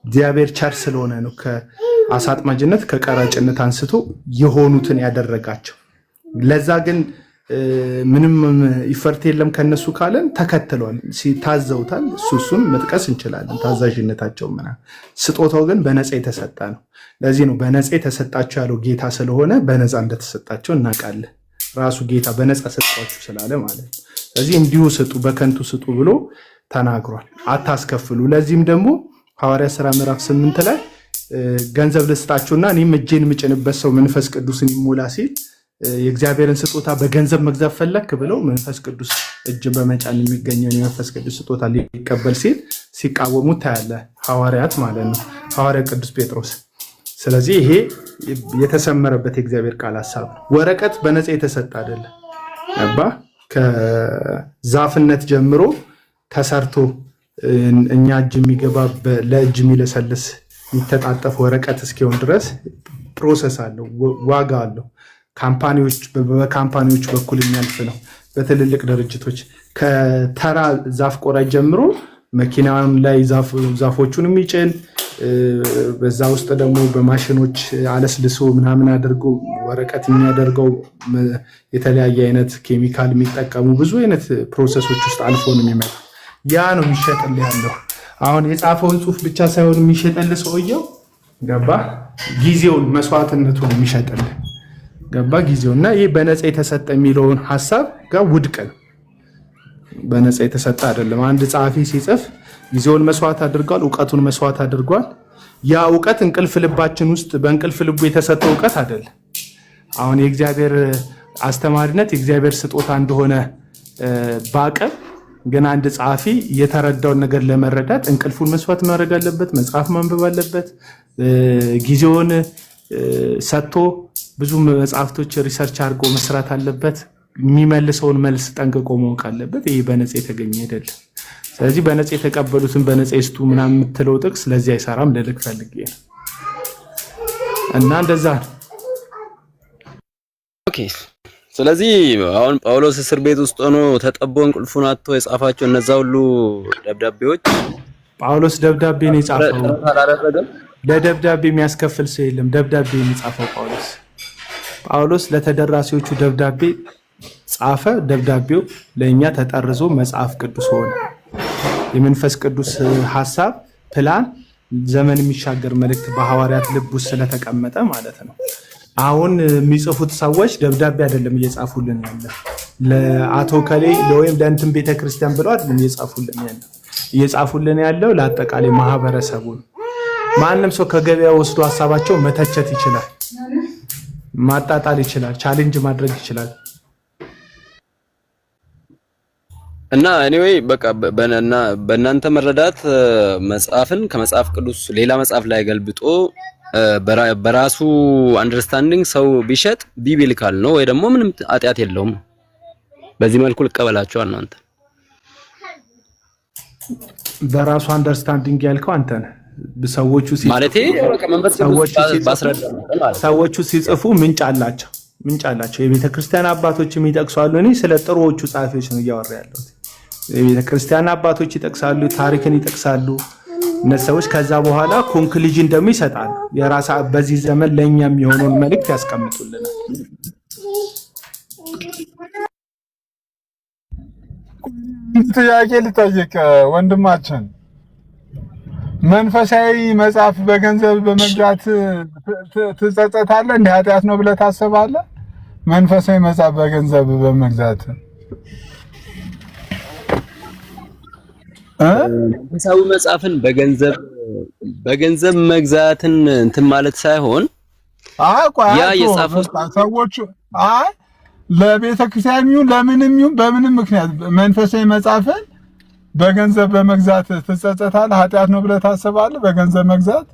እግዚአብሔር ቸር ስለሆነ ነው ከአሳጥማጅነት ከቀራጭነት አንስቶ የሆኑትን ያደረጋቸው። ለዛ ግን ምንም ይፈርት የለም ከነሱ ካለን ተከትሏል፣ ሲታዘውታል። እሱን መጥቀስ እንችላለን ታዛዥነታቸው ምናምን። ስጦታው ግን በነፃ የተሰጠ ነው። ለዚህ ነው በነፃ የተሰጣቸው ያለው ጌታ ስለሆነ በነፃ እንደተሰጣቸው እናውቃለን። ራሱ ጌታ በነፃ ሰጣችሁ ስላለ ማለት ነው። ስለዚህ እንዲሁ ስጡ፣ በከንቱ ስጡ ብሎ ተናግሯል። አታስከፍሉ። ለዚህም ደግሞ ሐዋርያት ሥራ ምዕራፍ 8 ላይ ገንዘብ ልስጣችሁና እኔም እጄን የምጭንበት ሰው መንፈስ ቅዱስን ይሞላ ሲል የእግዚአብሔርን ስጦታ በገንዘብ መግዛት ፈለክ ብለው መንፈስ ቅዱስ እጅ በመጫን የሚገኘውን የመንፈስ ቅዱስ ስጦታ ሊቀበል ሲል ሲቃወሙ ታያለ፣ ሐዋርያት ማለት ነው፣ ሐዋርያ ቅዱስ ጴጥሮስ። ስለዚህ ይሄ የተሰመረበት የእግዚአብሔር ቃል ሐሳብ ነው። ወረቀት በነፃ የተሰጠ አይደለም። አባ ከዛፍነት ጀምሮ ተሰርቶ እኛ እጅ የሚገባ ለእጅ የሚለሰልስ የሚተጣጠፍ ወረቀት እስኪሆን ድረስ ፕሮሰስ አለው፣ ዋጋ አለው። በካምፓኒዎች በኩል የሚያልፍ ነው። በትልልቅ ድርጅቶች ከተራ ዛፍ ቆራጭ ጀምሮ መኪናም ላይ ዛፎቹን የሚጭን በዛ ውስጥ ደግሞ በማሽኖች አለስልሶ ምናምን አድርጎ ወረቀት የሚያደርገው የተለያየ አይነት ኬሚካል የሚጠቀሙ ብዙ አይነት ፕሮሰሶች ውስጥ አልፎ ነው የሚመጣው። ያ ነው የሚሸጥልህ ያለው። አሁን የጻፈውን ጽሑፍ ብቻ ሳይሆን የሚሸጥልህ ሰውየው ገባ፣ ጊዜውን መስዋዕትነቱን የሚሸጥልህ ገባ፣ ጊዜው እና ይህ በነፃ የተሰጠ የሚለውን ሀሳብ ጋር ውድቅ ነው። በነፃ የተሰጠ አይደለም። አንድ ጸሐፊ ሲጽፍ ጊዜውን መስዋዕት አድርጓል፣ እውቀቱን መስዋዕት አድርጓል። ያ እውቀት እንቅልፍ ልባችን ውስጥ በእንቅልፍ ልቡ የተሰጠ እውቀት አይደለም። አሁን የእግዚአብሔር አስተማሪነት የእግዚአብሔር ስጦታ እንደሆነ ባቀብ ግን አንድ ጸሐፊ የተረዳውን ነገር ለመረዳት እንቅልፉን መስዋዕት ማድረግ አለበት፣ መጽሐፍ ማንበብ አለበት፣ ጊዜውን ሰጥቶ ብዙ መጽሐፍቶች ሪሰርች አድርጎ መስራት አለበት፣ የሚመልሰውን መልስ ጠንቅቆ ማወቅ አለበት። ይህ በነፃ የተገኘ አይደለም። ስለዚህ በነፃ የተቀበሉትን በነፃ ይስጡ ምናምን የምትለው ጥቅስ ለዚህ አይሰራም ልልክ ፈልጌ ነው። እና እንደዛ ነው። ኦኬ። ስለዚህ አሁን ጳውሎስ እስር ቤት ውስጥ ሆኖ ተጠቦ እንቅልፉን አጥቶ የጻፋቸው እነዛ ሁሉ ደብዳቤዎች ጳውሎስ ደብዳቤ ነው የጻፈው። ለደብዳቤ የሚያስከፍል ሰው የለም። ደብዳቤ የሚጻፈው ጳውሎስ ለተደራሲዎቹ ደብዳቤ ጻፈ። ደብዳቤው ለእኛ ተጠርዞ መጽሐፍ ቅዱስ ሆነ። የመንፈስ ቅዱስ ሐሳብ ፕላን ዘመን የሚሻገር መልእክት በሐዋርያት ልብ ውስጥ ስለተቀመጠ ማለት ነው። አሁን የሚጽፉት ሰዎች ደብዳቤ አይደለም እየጻፉልን ያለ ለአቶ ከሌ ወይም ለእንትን ቤተክርስቲያን ብለው አይደለም እየጻፉልን ያለው ለአጠቃላይ ማህበረሰቡ ነው። ማንም ሰው ከገበያ ወስዶ ሐሳባቸው መተቸት ይችላል፣ ማጣጣል ይችላል፣ ቻሌንጅ ማድረግ ይችላል። እና ኤኒዌይ በቃ በእናንተ መረዳት መጽሐፍን ከመጽሐፍ ቅዱስ ሌላ መጽሐፍ ላይ ገልብጦ በራሱ አንደርስታንዲንግ ሰው ቢሸጥ ቢብሊካል ነው ወይ ደግሞ ምንም ኃጢአት የለውም። በዚህ መልኩ ልቀበላችሁ እናንተ በራሱ አንደርስታንዲንግ ያልከው አንተ ነህ። ሰዎቹ ሲጽፉ ምንጭ አላቸው። የቤተክርስቲያን አባቶች የሚጠቅሳሉ። እኔ ስለ ጥሩዎቹ ጻፊዎች ነው እያወራ ያለሁት። የቤተክርስቲያን አባቶች ይጠቅሳሉ፣ ታሪክን ይጠቅሳሉ። እነዚህ ሰዎች ከዛ በኋላ ኮንክሉዥን ደግሞ ይሰጣሉ። የራሳ በዚህ ዘመን ለኛ የሚሆነውን መልእክት ያስቀምጡልናል። ጥያቄ ልጠይቅ ወንድማችን፣ መንፈሳዊ መጽሐፍ በገንዘብ በመግዛት ትጸጸታለህ? እንደ ኃጢአት ነው ብለህ ታስባለህ? መንፈሳዊ መጽሐፍ በገንዘብ በመግዛት መንፈሳዊ መጽሐፍን በገንዘብ መግዛትን እንትን ማለት ሳይሆን ያ የጻፈው ሰዎች ለቤተ ክርስቲያን ይሁን ለምንም ይሁን በምንም ምክንያት መንፈሳዊ መጽሐፍን በገንዘብ በመግዛት ትጸጸታለህ? ኃጢአት ነው ብለህ ታስባለህ? በገንዘብ መግዛት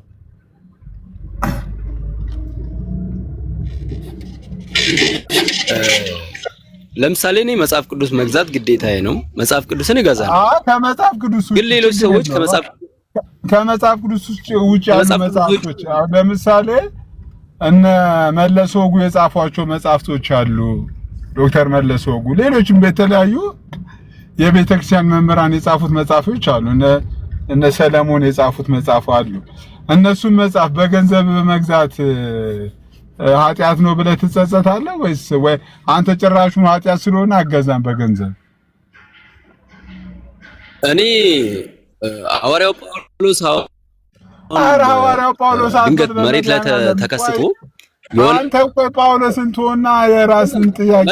ለምሳሌ እኔ መጽሐፍ ቅዱስ መግዛት ግዴታዬ ነው። መጽሐፍ ቅዱስን እገዛለሁ። ከመጽሐፍ ቅዱስ ውጭ ግን ሌሎች ሰዎች ከመጽሐፍ ቅዱስ ውጭ ያሉ መጽሐፍቶች ለምሳሌ እነ መለስ ወጉ የጻፏቸው መጽሐፍቶች አሉ። ዶክተር መለስ ወጉ፣ ሌሎችም በተለያዩ የቤተክርስቲያን መምህራን የጻፉት መጽሐፎች አሉ። እነ ሰለሞን የጻፉት መጽሐፍ አሉ። እነሱን መጽሐፍ በገንዘብ በመግዛት ኃጢአት ነው ብለህ ትጸጸታለህ ወይስ አንተ ጭራሹን ኃጢአት ስለሆነ አገዛም በገንዘብ? እኔ ሐዋርያው ጳውሎስ ድንገት መሬት ላይ ተከስቶ አንተ ቆይ ጳውሎስን ተወና የራስን ጥያቄ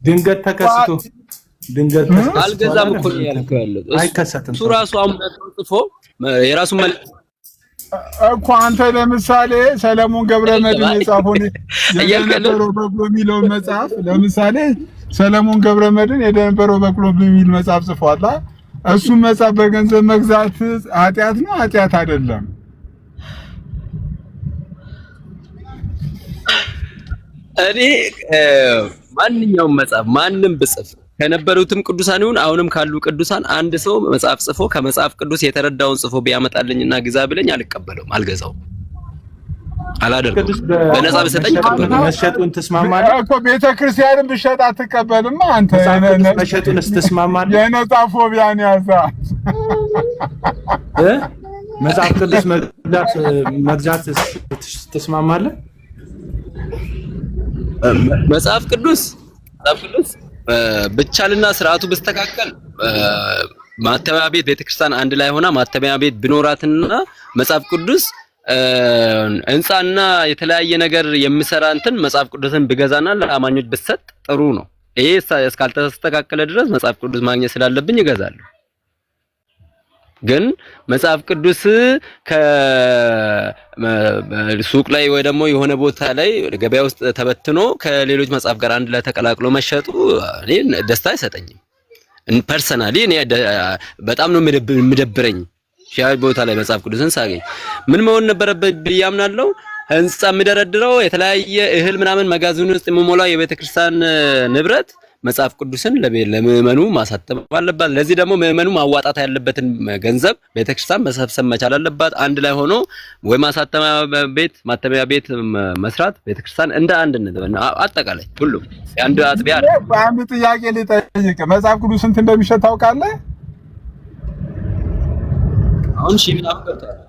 ድንገት ተከስቶ ድንገት አልገዛም እኮ ያልከው ያለው አይከሰትም። እሱ ራሱ አሁን ጽፎ የራሱን እኮ አንተ ለምሳሌ ሰለሞን ገብረመድህን የጻፈውን የደነበረው በቅሎ የሚለውን መጽሐፍ ለምሳሌ ሰለሞን ገብረመድህን የደነበረው በቅሎ የሚል መጽሐፍ ጽፏል። እሱን መጽሐፍ በገንዘብ መግዛት ኃጢአት ነው? ኃጢአት አይደለም። እኔ ማንኛውም መጽሐፍ ማንም ብጽፍ ከነበሩትም ቅዱሳን ይሁን አሁንም ካሉ ቅዱሳን አንድ ሰው መጽሐፍ ጽፎ ከመጽሐፍ ቅዱስ የተረዳውን ጽፎ ቢያመጣልኝና ግዛ ብለኝ አልቀበለውም፣ አልገዛውም፣ አላደርገውም። በነፃ በሰጠኝ መሸጡን ትስማማለህ እኮ ቤተክርስቲያንን ብሸጥ አትቀበልም አንተ? መሸጡንስ ትስማማለህ? የነፃ ፎቢያን ያዛ መጽሐፍ ቅዱስ መግዛት ትስማማለህ? መጽሐፍ ቅዱስ ብቻልና ስርዓቱ በስተካከል ማተሚያ ቤት ቤተክርስቲያን አንድ ላይ ሆና ማተሚያ ቤት ቢኖራትና መጽሐፍ ቅዱስ እንጻና የተለያየ ነገር የሚሰራ እንትን መጽሐፍ ቅዱስን ብገዛና ለአማኞች ብሰጥ ጥሩ ነው። ይሄ እስካልተስተካከለ ድረስ መጽሐፍ ቅዱስ ማግኘት ስላለብኝ እገዛለሁ። ግን መጽሐፍ ቅዱስ ከሱቅ ላይ ወይ ደግሞ የሆነ ቦታ ላይ ገበያ ውስጥ ተበትኖ ከሌሎች መጽሐፍ ጋር አንድ ላይ ተቀላቅሎ መሸጡ እኔ ደስታ አይሰጠኝም። ፐርሰናሊ እኔ በጣም ነው የሚደብረኝ። ሻይ ቦታ ላይ መጽሐፍ ቅዱስን ሳገኝ ምን መሆን ነበረበት ብዬ አምናለሁ። ህንጻ የሚደረድረው የተለያየ እህል ምናምን መጋዘን ውስጥ የሚሞላው የቤተክርስቲያን ንብረት መጽሐፍ ቅዱስን ለምእመኑ ማሳተም አለባት። ለዚህ ደግሞ ምእመኑ ማዋጣት ያለበትን ገንዘብ ቤተክርስቲያን መሰብሰብ መቻል አለባት። አንድ ላይ ሆኖ ወይ ማተሚያ ቤት መስራት ቤተክርስቲያን እንደ አንድነት አጠቃላይ ሁሉም አንድ አጥቢያ አለ። አንድ ጥያቄ ልጠይቅ፣ መጽሐፍ ቅዱስ ስንት እንደሚሸጥ ታውቃለህ? አሁን ሺህ ብር አፍቀርታል።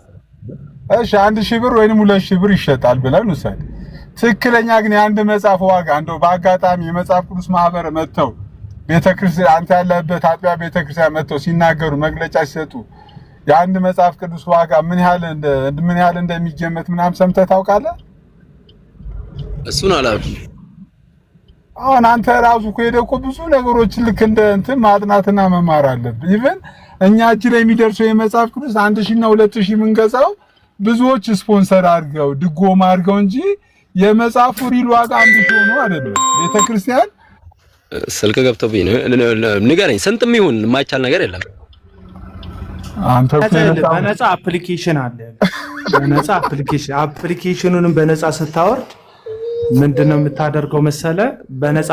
እሺ 1000 ብር ወይንም 2000 ብር ይሸጣል ብለን ውሰድ። ትክክለኛ ግን የአንድ መጽሐፍ ዋጋ እንደው በአጋጣሚ የመጽሐፍ ቅዱስ ማህበር መጥተው ቤተክርስቲያን አንተ ያለበት አጥቢያ ቤተክርስቲያን መጥተው ሲናገሩ መግለጫ ሲሰጡ የአንድ መጽሐፍ ቅዱስ ዋጋ ምን ያህል እንደሚገመት ምናምን ሰምተህ ታውቃለህ? እሱን አላውቅም። አሁን አንተ ራሱ ከሄደህ እኮ ብዙ ነገሮችን ልክ እንደ እንትን ማጥናትና መማር አለብህ። ኢቭን እኛ እጅ ላይ የሚደርሰው የመጽሐፍ ቅዱስ 1000 እና 2000 የምንገዛው ብዙዎች ስፖንሰር አድርገው ድጎማ አድርገው እንጂ የመጽሐፉ ሪል ዋጋ 1000 ነው አይደለም። ቤተክርስቲያን ስልክ ገብቶብኝ ነው ንገረኝ። ስንትም ይሁን የማይቻል ነገር የለም። አንተ በነፃ አፕሊኬሽን አለ። በነፃ አፕሊኬሽኑንም በነፃ ስታወርድ ምንድነው የምታደርገው መሰለ? በነፃ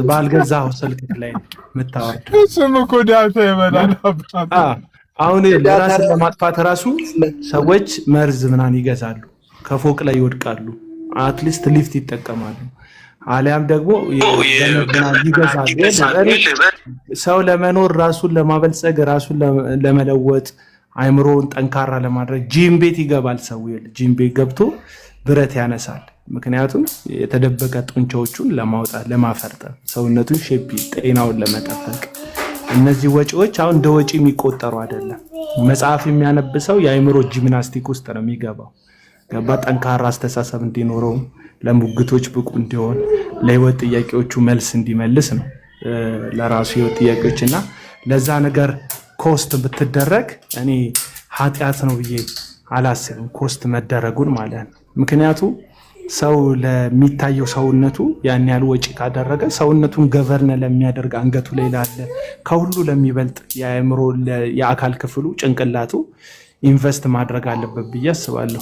ባልገዛው ስልክ ላይ የምታወርድ እሱም እኮ ዳታ ይበላል። አሁን ለራስን ለማጥፋት ራሱ ሰዎች መርዝ ምናምን ይገዛሉ፣ ከፎቅ ላይ ይወድቃሉ፣ አትሊስት ሊፍት ይጠቀማሉ፣ አሊያም ደግሞ ይገዛሉ። ሰው ለመኖር ራሱን ለማበልጸግ ራሱን ለመለወጥ አይምሮውን ጠንካራ ለማድረግ ጂም ቤት ይገባል። ሰው ጂም ቤት ገብቶ ብረት ያነሳል። ምክንያቱም የተደበቀ ጡንቻዎቹን ለማውጣት ለማፈርጠም፣ ሰውነቱን ሼፕ ጤናውን ለመጠበቅ። እነዚህ ወጪዎች አሁን እንደ ወጪ የሚቆጠሩ አይደለም። መጽሐፍ የሚያነብሰው የአይምሮ ጂምናስቲክ ውስጥ ነው የሚገባው። ገባ? ጠንካራ አስተሳሰብ እንዲኖረው፣ ለሙግቶች ብቁ እንዲሆን፣ ለህይወት ጥያቄዎቹ መልስ እንዲመልስ ነው። ለራሱ ህይወት ጥያቄዎችና ለዛ ነገር ኮስት ብትደረግ እኔ ኃጢአት ነው ብዬ አላስብም፣ ኮስት መደረጉን ማለት ነው። ምክንያቱም ሰው ለሚታየው ሰውነቱ ያን ያህል ወጪ ካደረገ ሰውነቱን ገቨርን ለሚያደርግ አንገቱ ላይ ላለ ከሁሉ ለሚበልጥ የአእምሮ የአካል ክፍሉ ጭንቅላቱ ኢንቨስት ማድረግ አለበት ብዬ አስባለሁ።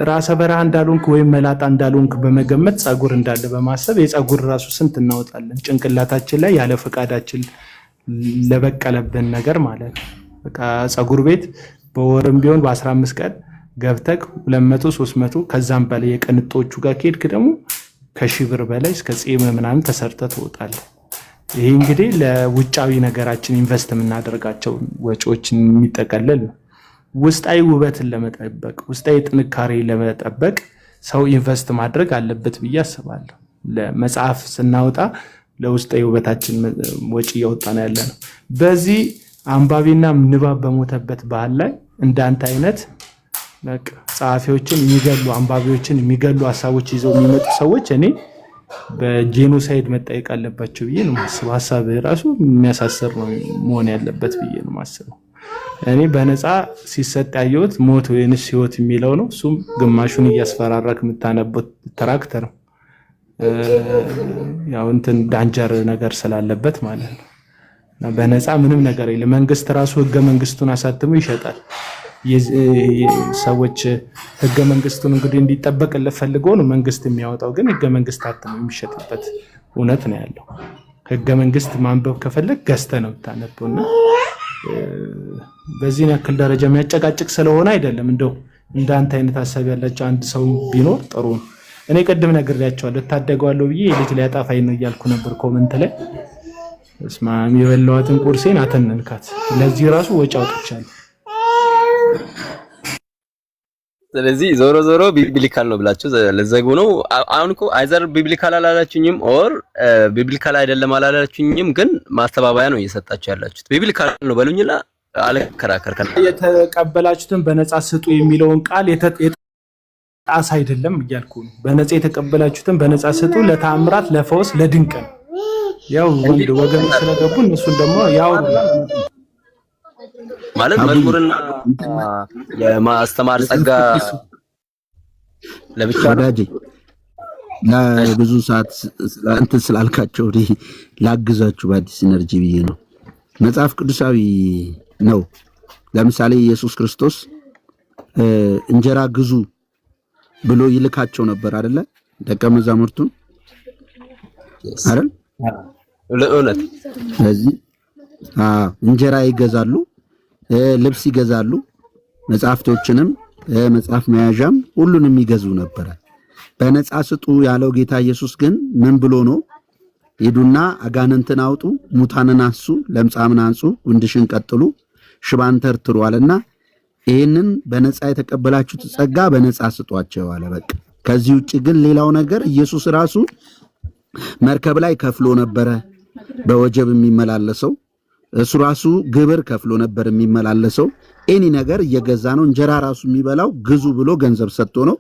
ራሰ በረሃ እንዳልሆንክ ወይም መላጣ እንዳልሆንክ በመገመት ጸጉር እንዳለ በማሰብ የጸጉር ራሱ ስንት እናወጣለን ጭንቅላታችን ላይ ያለ ፈቃዳችን ለበቀለብን ነገር ማለት ነው። በቃ ጸጉር ቤት በወርም ቢሆን በ15 ቀን ገብተክ 200 300 ከዛም በላይ የቀንጦቹ ጋር ከሄድክ ደግሞ ከ1000 ብር በላይ እስከ ጺም ምናምን ተሰርተ ትወጣለህ። ይሄ እንግዲህ ለውጫዊ ነገራችን ኢንቨስት የምናደርጋቸው ወጪዎችን የሚጠቀለል ነው። ውስጣዊ ውበትን ለመጠበቅ ውስጣዊ ጥንካሬ ለመጠበቅ ሰው ኢንቨስት ማድረግ አለበት ብዬ አስባለሁ። ለመጽሐፍ ስናወጣ ለውስጣዊ ውበታችን ወጪ እያወጣን ያለ ነው። በዚህ አንባቢና ንባብ በሞተበት ባህል ላይ እንዳንተ አይነት ጸሐፊዎችን የሚገሉ አንባቢዎችን የሚገሉ ሀሳቦች ይዘው የሚመጡ ሰዎች እኔ በጄኖሳይድ መጠየቅ አለባቸው ብዬ ነው የማስበው። ሀሳብ ራሱ የሚያሳስር ነው መሆን ያለበት ብዬ ነው የማስበው። እኔ በነፃ ሲሰጥ ያየሁት ሞት ወይንስ ህይወት የሚለው ነው። እሱም ግማሹን እያስፈራራክ የምታነቦት ትራክተር ያው እንትን ዳንጀር ነገር ስላለበት ማለት ነው። እና በነፃ ምንም ነገር የለም። መንግስት ራሱ ህገ መንግስቱን አሳትሞ ይሸጣል። ሰዎች ህገ መንግስቱን እንግዲህ እንዲጠበቅለት ፈልገው ነው መንግስት የሚያወጣው፣ ግን ህገ መንግስት አትሞ የሚሸጥበት እውነት ነው ያለው። ህገ መንግስት ማንበብ ከፈለግ ገዝተህ ነው የምታነበውና በዚህ ያክል ደረጃ የሚያጨቃጭቅ ስለሆነ አይደለም። እንደው እንዳንተ አይነት ሐሳብ ያላቸው አንድ ሰው ቢኖር ጥሩ ነው። እኔ ቀደም ነግሬያቸዋለሁ እታደገዋለሁ ብዬ ልጅ ሊያጣፋኝ ነው እያልኩ ነበር ኮሜንት ላይ። እስማም የበላዋትን ቁርሴን አተነንካት። ለዚህ ራሱ ወጪ አውጥቻለሁ። ስለዚህ ዞሮ ዞሮ ቢብሊካል ነው ብላችሁ ለዘጉ ነው። አሁን እኮ አይዘር ቢብሊካል አላላችሁኝም ኦር ቢብሊካል አይደለም አላላችሁኝም፣ ግን ማስተባበያ ነው እየሰጣችሁ ያላችሁት። ቢብሊካል ነው በሉኝና አልከራከርከና የተቀበላችሁትን በነፃ ስጡ የሚለውን ቃል ጣስ አይደለም እያልኩ ነው። በነፃ የተቀበላችሁትን በነፃ ስጡ፣ ለተአምራት፣ ለፈውስ፣ ለድንቅ ነው። ያው ወንድ ወገን ስለገቡ እነሱን ደግሞ ያው ማለት መዝሙርና የማስተማር ጸጋ ለብቻ ወዳጄ ብዙ ሰዓት እንትን ስላልካቸው ላግዛችሁ በአዲስ ኢነርጂ ብዬ ነው። መጽሐፍ ቅዱሳዊ ነው። ለምሳሌ ኢየሱስ ክርስቶስ እንጀራ ግዙ ብሎ ይልካቸው ነበር አይደለ? ደቀ መዛሙርቱን አይደል? ለእውነት ስለዚህ እንጀራ ይገዛሉ፣ ልብስ ይገዛሉ፣ መጽሐፍቶችንም መጽሐፍ መያዣም ሁሉንም ይገዙ ነበር። በነፃ ስጡ ያለው ጌታ ኢየሱስ ግን ምን ብሎ ነው? ሄዱና አጋንንትን አውጡ፣ ሙታንን አንሱ፣ ለምጻምን አንጹ፣ ጉንድሽን ቀጥሉ፣ ሽባን ተርትሩ አለና ይሄንን በነፃ የተቀበላችሁት ጸጋ በነፃ ስጧቸው አለ። በቃ ከዚህ ውጪ ግን ሌላው ነገር ኢየሱስ ራሱ መርከብ ላይ ከፍሎ ነበረ በወጀብ የሚመላለሰው። እሱ ራሱ ግብር ከፍሎ ነበር የሚመላለሰው። ኤኒ ነገር እየገዛ ነው። እንጀራ ራሱ የሚበላው ግዙ ብሎ ገንዘብ ሰጥቶ ነው።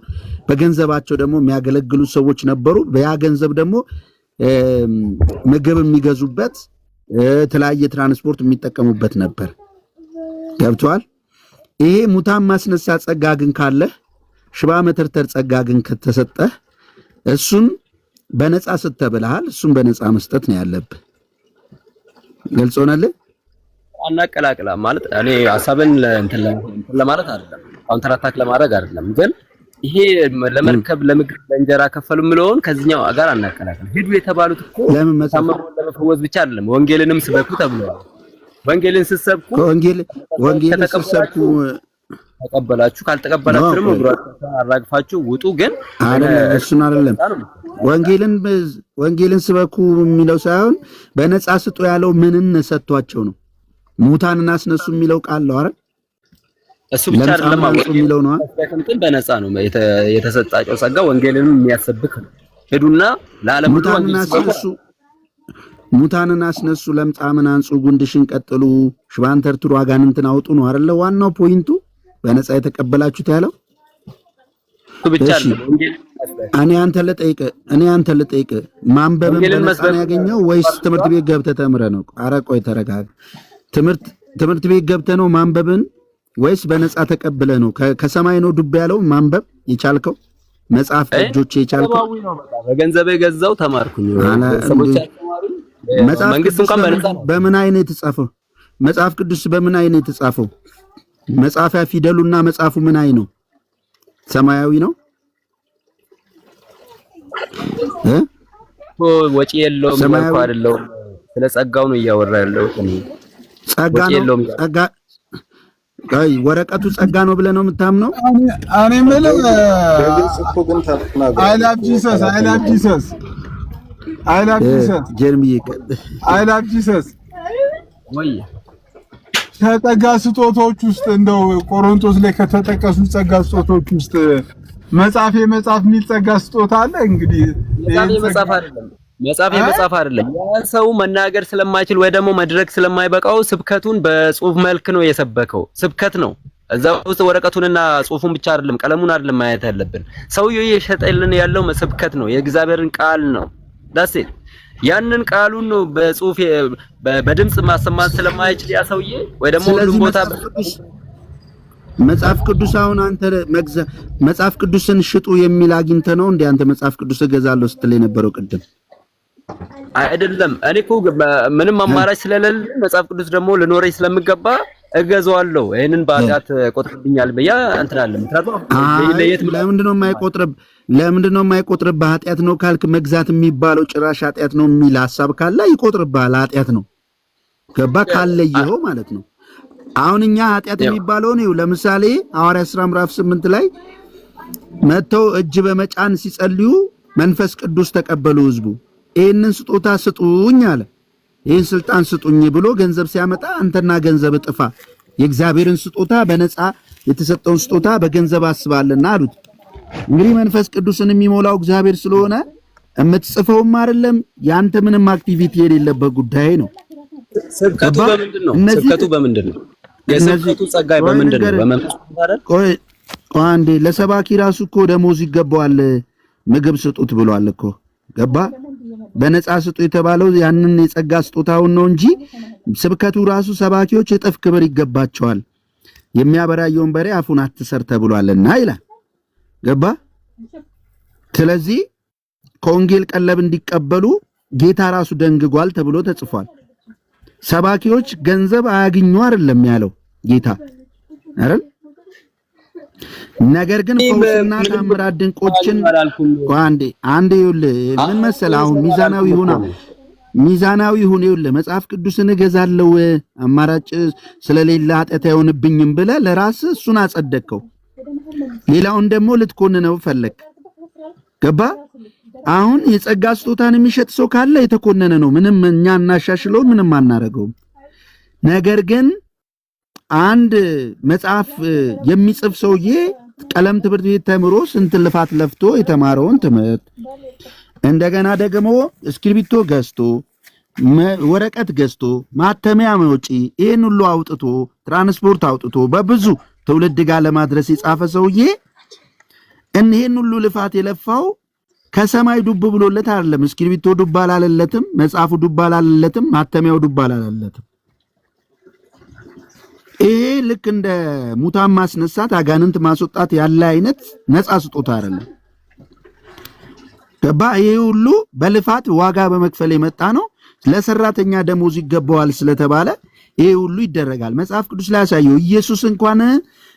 በገንዘባቸው ደግሞ የሚያገለግሉ ሰዎች ነበሩ። በያ ገንዘብ ደግሞ ምግብ የሚገዙበት የተለያየ ትራንስፖርት የሚጠቀሙበት ነበር። ገብቷል? ይሄ ሙታን ማስነሳት ጸጋ ግን ካለህ፣ ሽባ መተርተር ጸጋ ግን ከተሰጠህ እሱን በነፃ ስተብልሃል። እሱን በነፃ መስጠት ነው ያለብህ። ግልጽ ሆነልህ? አናቀላቅላ ማለት እኔ ሐሳብን እንትን ለማለት አይደለም፣ ካውንተር ለማድረግ አይደለም። ግን ይሄ ለመርከብ ለምግብ ለእንጀራ ከፈሉ ምለውን ከዚህኛው ጋር አናቀላቅላ። ሄዱ የተባሉት እኮ ለመፈወዝ ብቻ አይደለም፣ ወንጌልንም ስበኩ ተብለዋል። ወንጌልን ስትሰብኩ ወንጌልን ስትሰብኩ ተቀበላችሁ፣ ካልተቀበላችሁ ደግሞ እግራችሁን አራግፋችሁ ውጡ። ግን አይደለም፣ እሱን አይደለም። ወንጌልን ስበኩ የሚለው ሳይሆን በነፃ ስጡ ያለው ምንን ሰጥቷቸው ነው? ሙታንን አስነሱ የሚለው ቃል ነው አይደል? እሱ ብቻ አይደለም፣ የሚለው ነው እንትን በነፃ ነው የተሰጣቸው ጸጋ። ወንጌልንም የሚያሰብክ ነው። ሄዱና ለዓለም ሁሉ ሙታንን አስነሱ፣ ለምጻምን አንጹ፣ ጉንድሽን ቀጥሉ፣ ሽባን ተርትሩ፣ አጋንንትን አውጡ ነው አይደለ? ዋናው ፖይንቱ በነፃ የተቀበላችሁት ያለው ብቻ አይደለም። እኔ አንተ ልጠይቅ ማንበብን በነፃ ነው ያገኘው ወይስ ትምህርት ቤት ገብተህ ተምረህ ነው? ኧረ ቆይ ተረጋጋ። ትምህርት ቤት ገብተህ ነው ማንበብን ወይስ በነፃ ተቀብለህ ነው? ከሰማይ ነው ዱብ ያለው ማንበብ የቻልከው? መጽሐፍ ቅጆች የቻልከው? በገንዘብ የገዛው ተማርኩኝ። መንግስት እንኳን በምን አይነት የተጻፈው መጽሐፍ ቅዱስ በምን አይነት የተጻፈው? መጽሐፊያ ፊደሉና መጽሐፉ ምን አይ ነው? ሰማያዊ ነው? ወጪ የለውም ማለት አይደለም። ስለ ጸጋው ነው እያወራ ያለው። ጸጋ ነው። ወረቀቱ ጸጋ ነው ብለህ ነው የምታምነው? እኔ የምልህ አይ ላቭ ጂሰስ ወይ ከጸጋ ስጦታዎች ውስጥ እንደው ቆሮንቶስ ላይ ከተጠቀሱ ጸጋ ስጦታዎች ውስጥ መጽሐፍ የሚል ጸጋ ስጦታ አለ። እንግዲህ መጽሐፍ አይደለም። ያ ሰው መናገር ስለማይችል ወይ ደግሞ መድረክ ስለማይበቃው ስብከቱን በጽሁፍ መልክ ነው የሰበከው። ስብከት ነው። እዛ ውስጥ ወረቀቱንና ጽሁፉን ብቻ አይደለም፣ ቀለሙን አይደለም ማየት ያለብን። ሰውየው እየሸጠልን ያለው ስብከት ነው፣ የእግዚአብሔርን ቃል ነው። ዳሴ ያንን ቃሉን ነው በጽሁፍ በድምጽ ማሰማት ስለማይችል ያ ሰውዬ ወይ ደግሞ ሁሉም ቦታ መጽሐፍ ቅዱስ አሁን አንተ መጽሐፍ ቅዱስን ሽጡ የሚል አግኝተ ነው እንዴ አንተ መጽሐፍ ቅዱስ እገዛለሁ ስትል የነበረው ቅድም? አይደለም እኔ እኮ ምንም አማራጭ ስለሌለ መጽሐፍ ቅዱስ ደግሞ ለኖሬ ስለምገባ እገዛዋለሁ። ይሄንን ባዳት ቆጥርብኛል በያ እንትን አለ ለምንድነው የማይቆጥርብህ? ኃጢአት ነው ካልክ መግዛት የሚባለው ጭራሽ ኃጢአት ነው የሚል ሐሳብ ካለ ይቆጥርብሃል። ኃጢአት ነው ገባ ካለየው ማለት ነው። አሁን እኛ ኃጢአት የሚባለው ነው። ለምሳሌ ሐዋርያት ሥራ ምዕራፍ 8 ላይ መተው እጅ በመጫን ሲጸልዩ መንፈስ ቅዱስ ተቀበሉ ህዝቡ። ይሄንን ስጦታ ስጡኝ አለ። ይሄን ስልጣን ስጡኝ ብሎ ገንዘብ ሲያመጣ አንተና ገንዘብ ጥፋ፣ የእግዚአብሔርን ስጦታ በነፃ የተሰጠውን ስጦታ በገንዘብ አስባለና አሉት። እንግዲህ መንፈስ ቅዱስን የሚሞላው እግዚአብሔር ስለሆነ የምትጽፈውም አይደለም ያንተ ምንም አክቲቪቲ የሌለበት ጉዳይ ነው። ስብከቱ በምንድን ነው? የስብከቱ ጸጋይ በምንድን ነው? በመንፈስ አይደል? ቆይ አንዴ ለሰባኪ ራሱ እኮ ደሞዝ ይገባዋል። ምግብ ስጡት ብሏል እኮ ገባ። በነፃ ስጡ የተባለው ያንን የጸጋ ስጦታውን ነው እንጂ ስብከቱ ራሱ ሰባኪዎች እጥፍ ክብር ይገባቸዋል። የሚያበራየውን በሬ አፉን አትሰር ተብሏልና ይላል ገባ። ስለዚህ ከወንጌል ቀለብ እንዲቀበሉ ጌታ ራሱ ደንግጓል ተብሎ ተጽፏል። ሰባኪዎች ገንዘብ አያግኙ አይደለም ያለው ጌታ አይደል? ነገር ግን ፈውስና ታምራት ድንቆችን አንዴ ይኸውልህ ምን መሰለህ አሁን ሚዛናዊ ሁን ይኸውልህ መጽሐፍ ቅዱስን እገዛለሁ አማራጭ ስለሌለ ኃጢአት አይሆንብኝም ብለህ ለራስህ እሱን አጸደቅከው። ሌላውን ደግሞ ልትኮንነው ፈለግ ገባ። አሁን የጸጋ ስጦታን የሚሸጥ ሰው ካለ የተኮነነ ነው። ምንም እኛ እናሻሽለው ምንም አናረገውም። ነገር ግን አንድ መጽሐፍ የሚጽፍ ሰውዬ ቀለም ትምህርት ቤት ተምሮ ስንት ልፋት ለፍቶ የተማረውን ትምህርት እንደገና ደግሞ እስክሪብቶ ገዝቶ ወረቀት ገዝቶ ማተሚያ መውጪ ይሄን ሁሉ አውጥቶ ትራንስፖርት አውጥቶ በብዙ ትውልድ ጋር ለማድረስ የጻፈ ሰውዬ ይሄን ሁሉ ልፋት የለፋው ከሰማይ ዱብ ብሎለት አይደለም። እስክሪብቶ ዱብ አላለለትም፣ መጽሐፉ ዱብ አላለለትም፣ ማተሚያው ዱብ አላለለትም። ይሄ ልክ እንደ ሙታን ማስነሳት አጋንንት ማስወጣት ያለ አይነት ነፃ ስጦታ አይደለም ገባ። ይሄ ሁሉ በልፋት ዋጋ በመክፈል የመጣ ነው። ለሰራተኛ ደሞዝ ይገባዋል ስለተባለ ይሄ ሁሉ ይደረጋል። መጽሐፍ ቅዱስ ላይ ያሳየው ኢየሱስ እንኳን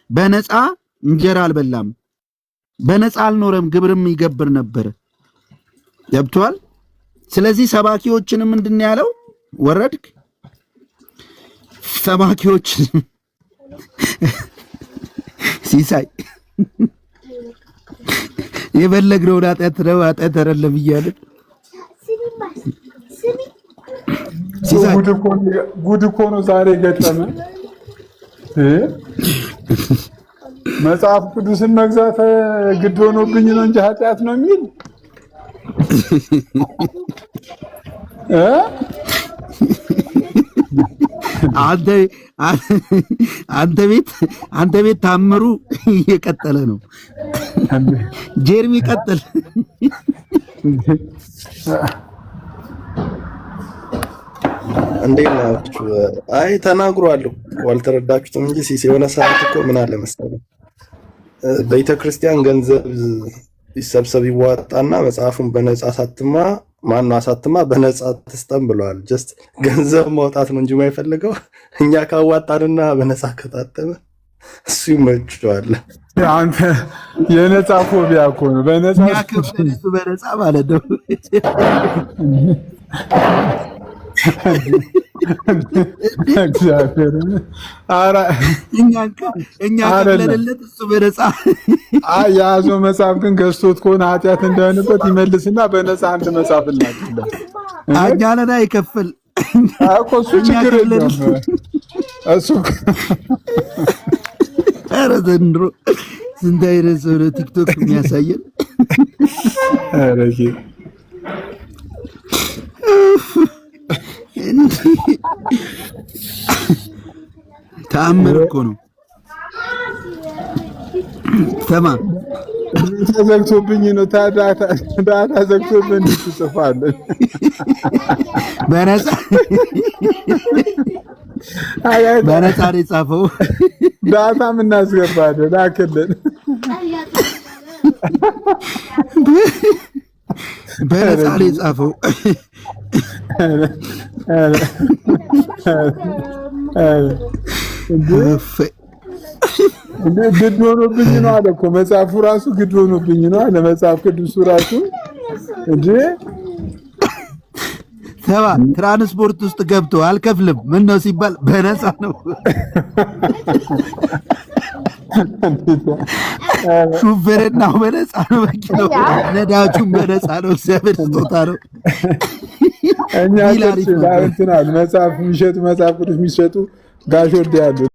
በነፃ እንጀራ አልበላም፣ በነፃ አልኖረም፣ ግብርም ይገብር ነበር። ገብቷል። ስለዚህ ሰባኪዎችንም ምንድን ያለው ወረድክ ሰባኪዎች ሲሳይ የበለግነው ኃጢአት ነው ኃጢአት አይደለም እያለ ሲሳይ ጉድ እኮ ነው ዛሬ ገጠመ። መጽሐፍ ቅዱስን መግዛት ግድ ሆኖብኝ ነው እንጂ ኃጢአት ነው የሚል አንተ ቤት ታምሩ እየቀጠለ ነው። ጀርሚ ቀጥል። እንዴት ናችሁ? አይ ተናግሯለሁ አልተረዳችሁትም እንጂ ሲስ የሆነ ሰዓት እኮ ምን አለ መሰለኝ ቤተክርስቲያን ገንዘብ ይሰብሰብ ይዋጣና መጽሐፉን በነፃ አሳትማ በነፃ ትስጠን ብለዋል። ጀስት ገንዘብ ማውጣት ነው እንጂ የማይፈልገው እኛ ካዋጣንና በነፃ ከታተመ እሱ ይመችዋል። አንተ የነፃ ፎቢያ እኮ ነው። በነፃ ማለት ነው። እግዚአብሔር አራ እኛ ከለለለት እሱ በነፃ ያዘው መጽሐፍ ግን ገዝቶት ከሆነ ኃጢአት እንዳይሆንበት ይመልስና በነፃ አንድ መጽሐፍ ላክለት አኛለና ይከፍል እኮ እሱ ችግር የለም እሱ ኧረ ዘንድሮ ስንት አይነት ሰው ነው ቲክቶክ የሚያሳየን። ኧረ ተአምር እኮ ነው። ተማም ተዘግቶብኝ ነው። ዳታ ዘግቶብኝ ትጽፋለህ። በነፃ ነው የጻፈው። ዳታ ምናስገባለን ላክልን። በነፃ ነው የጻፈው። ግድ ሆኖብኝ ነው አለ እኮ መጽሐፉ ራሱ ግድ ሆኖብኝ ነው አለ መጽሐፍ ቅዱሱ ራሱ እንጂ ሰባ ትራንስፖርት ውስጥ ገብቶ አልከፍልም ምን ነው ሲባል በነፃ ነው። ሹፌርናው በነፃ ነው፣ መኪናው ነዳጁም በነፃ ነው። እግዚአብሔር ስጦታ ነው። እኛ እንትና መጽሐፍ የሚሸጡ መጽሐፍ ቅዱስ የሚሸጡ ጋሽ ወልድ ያሉ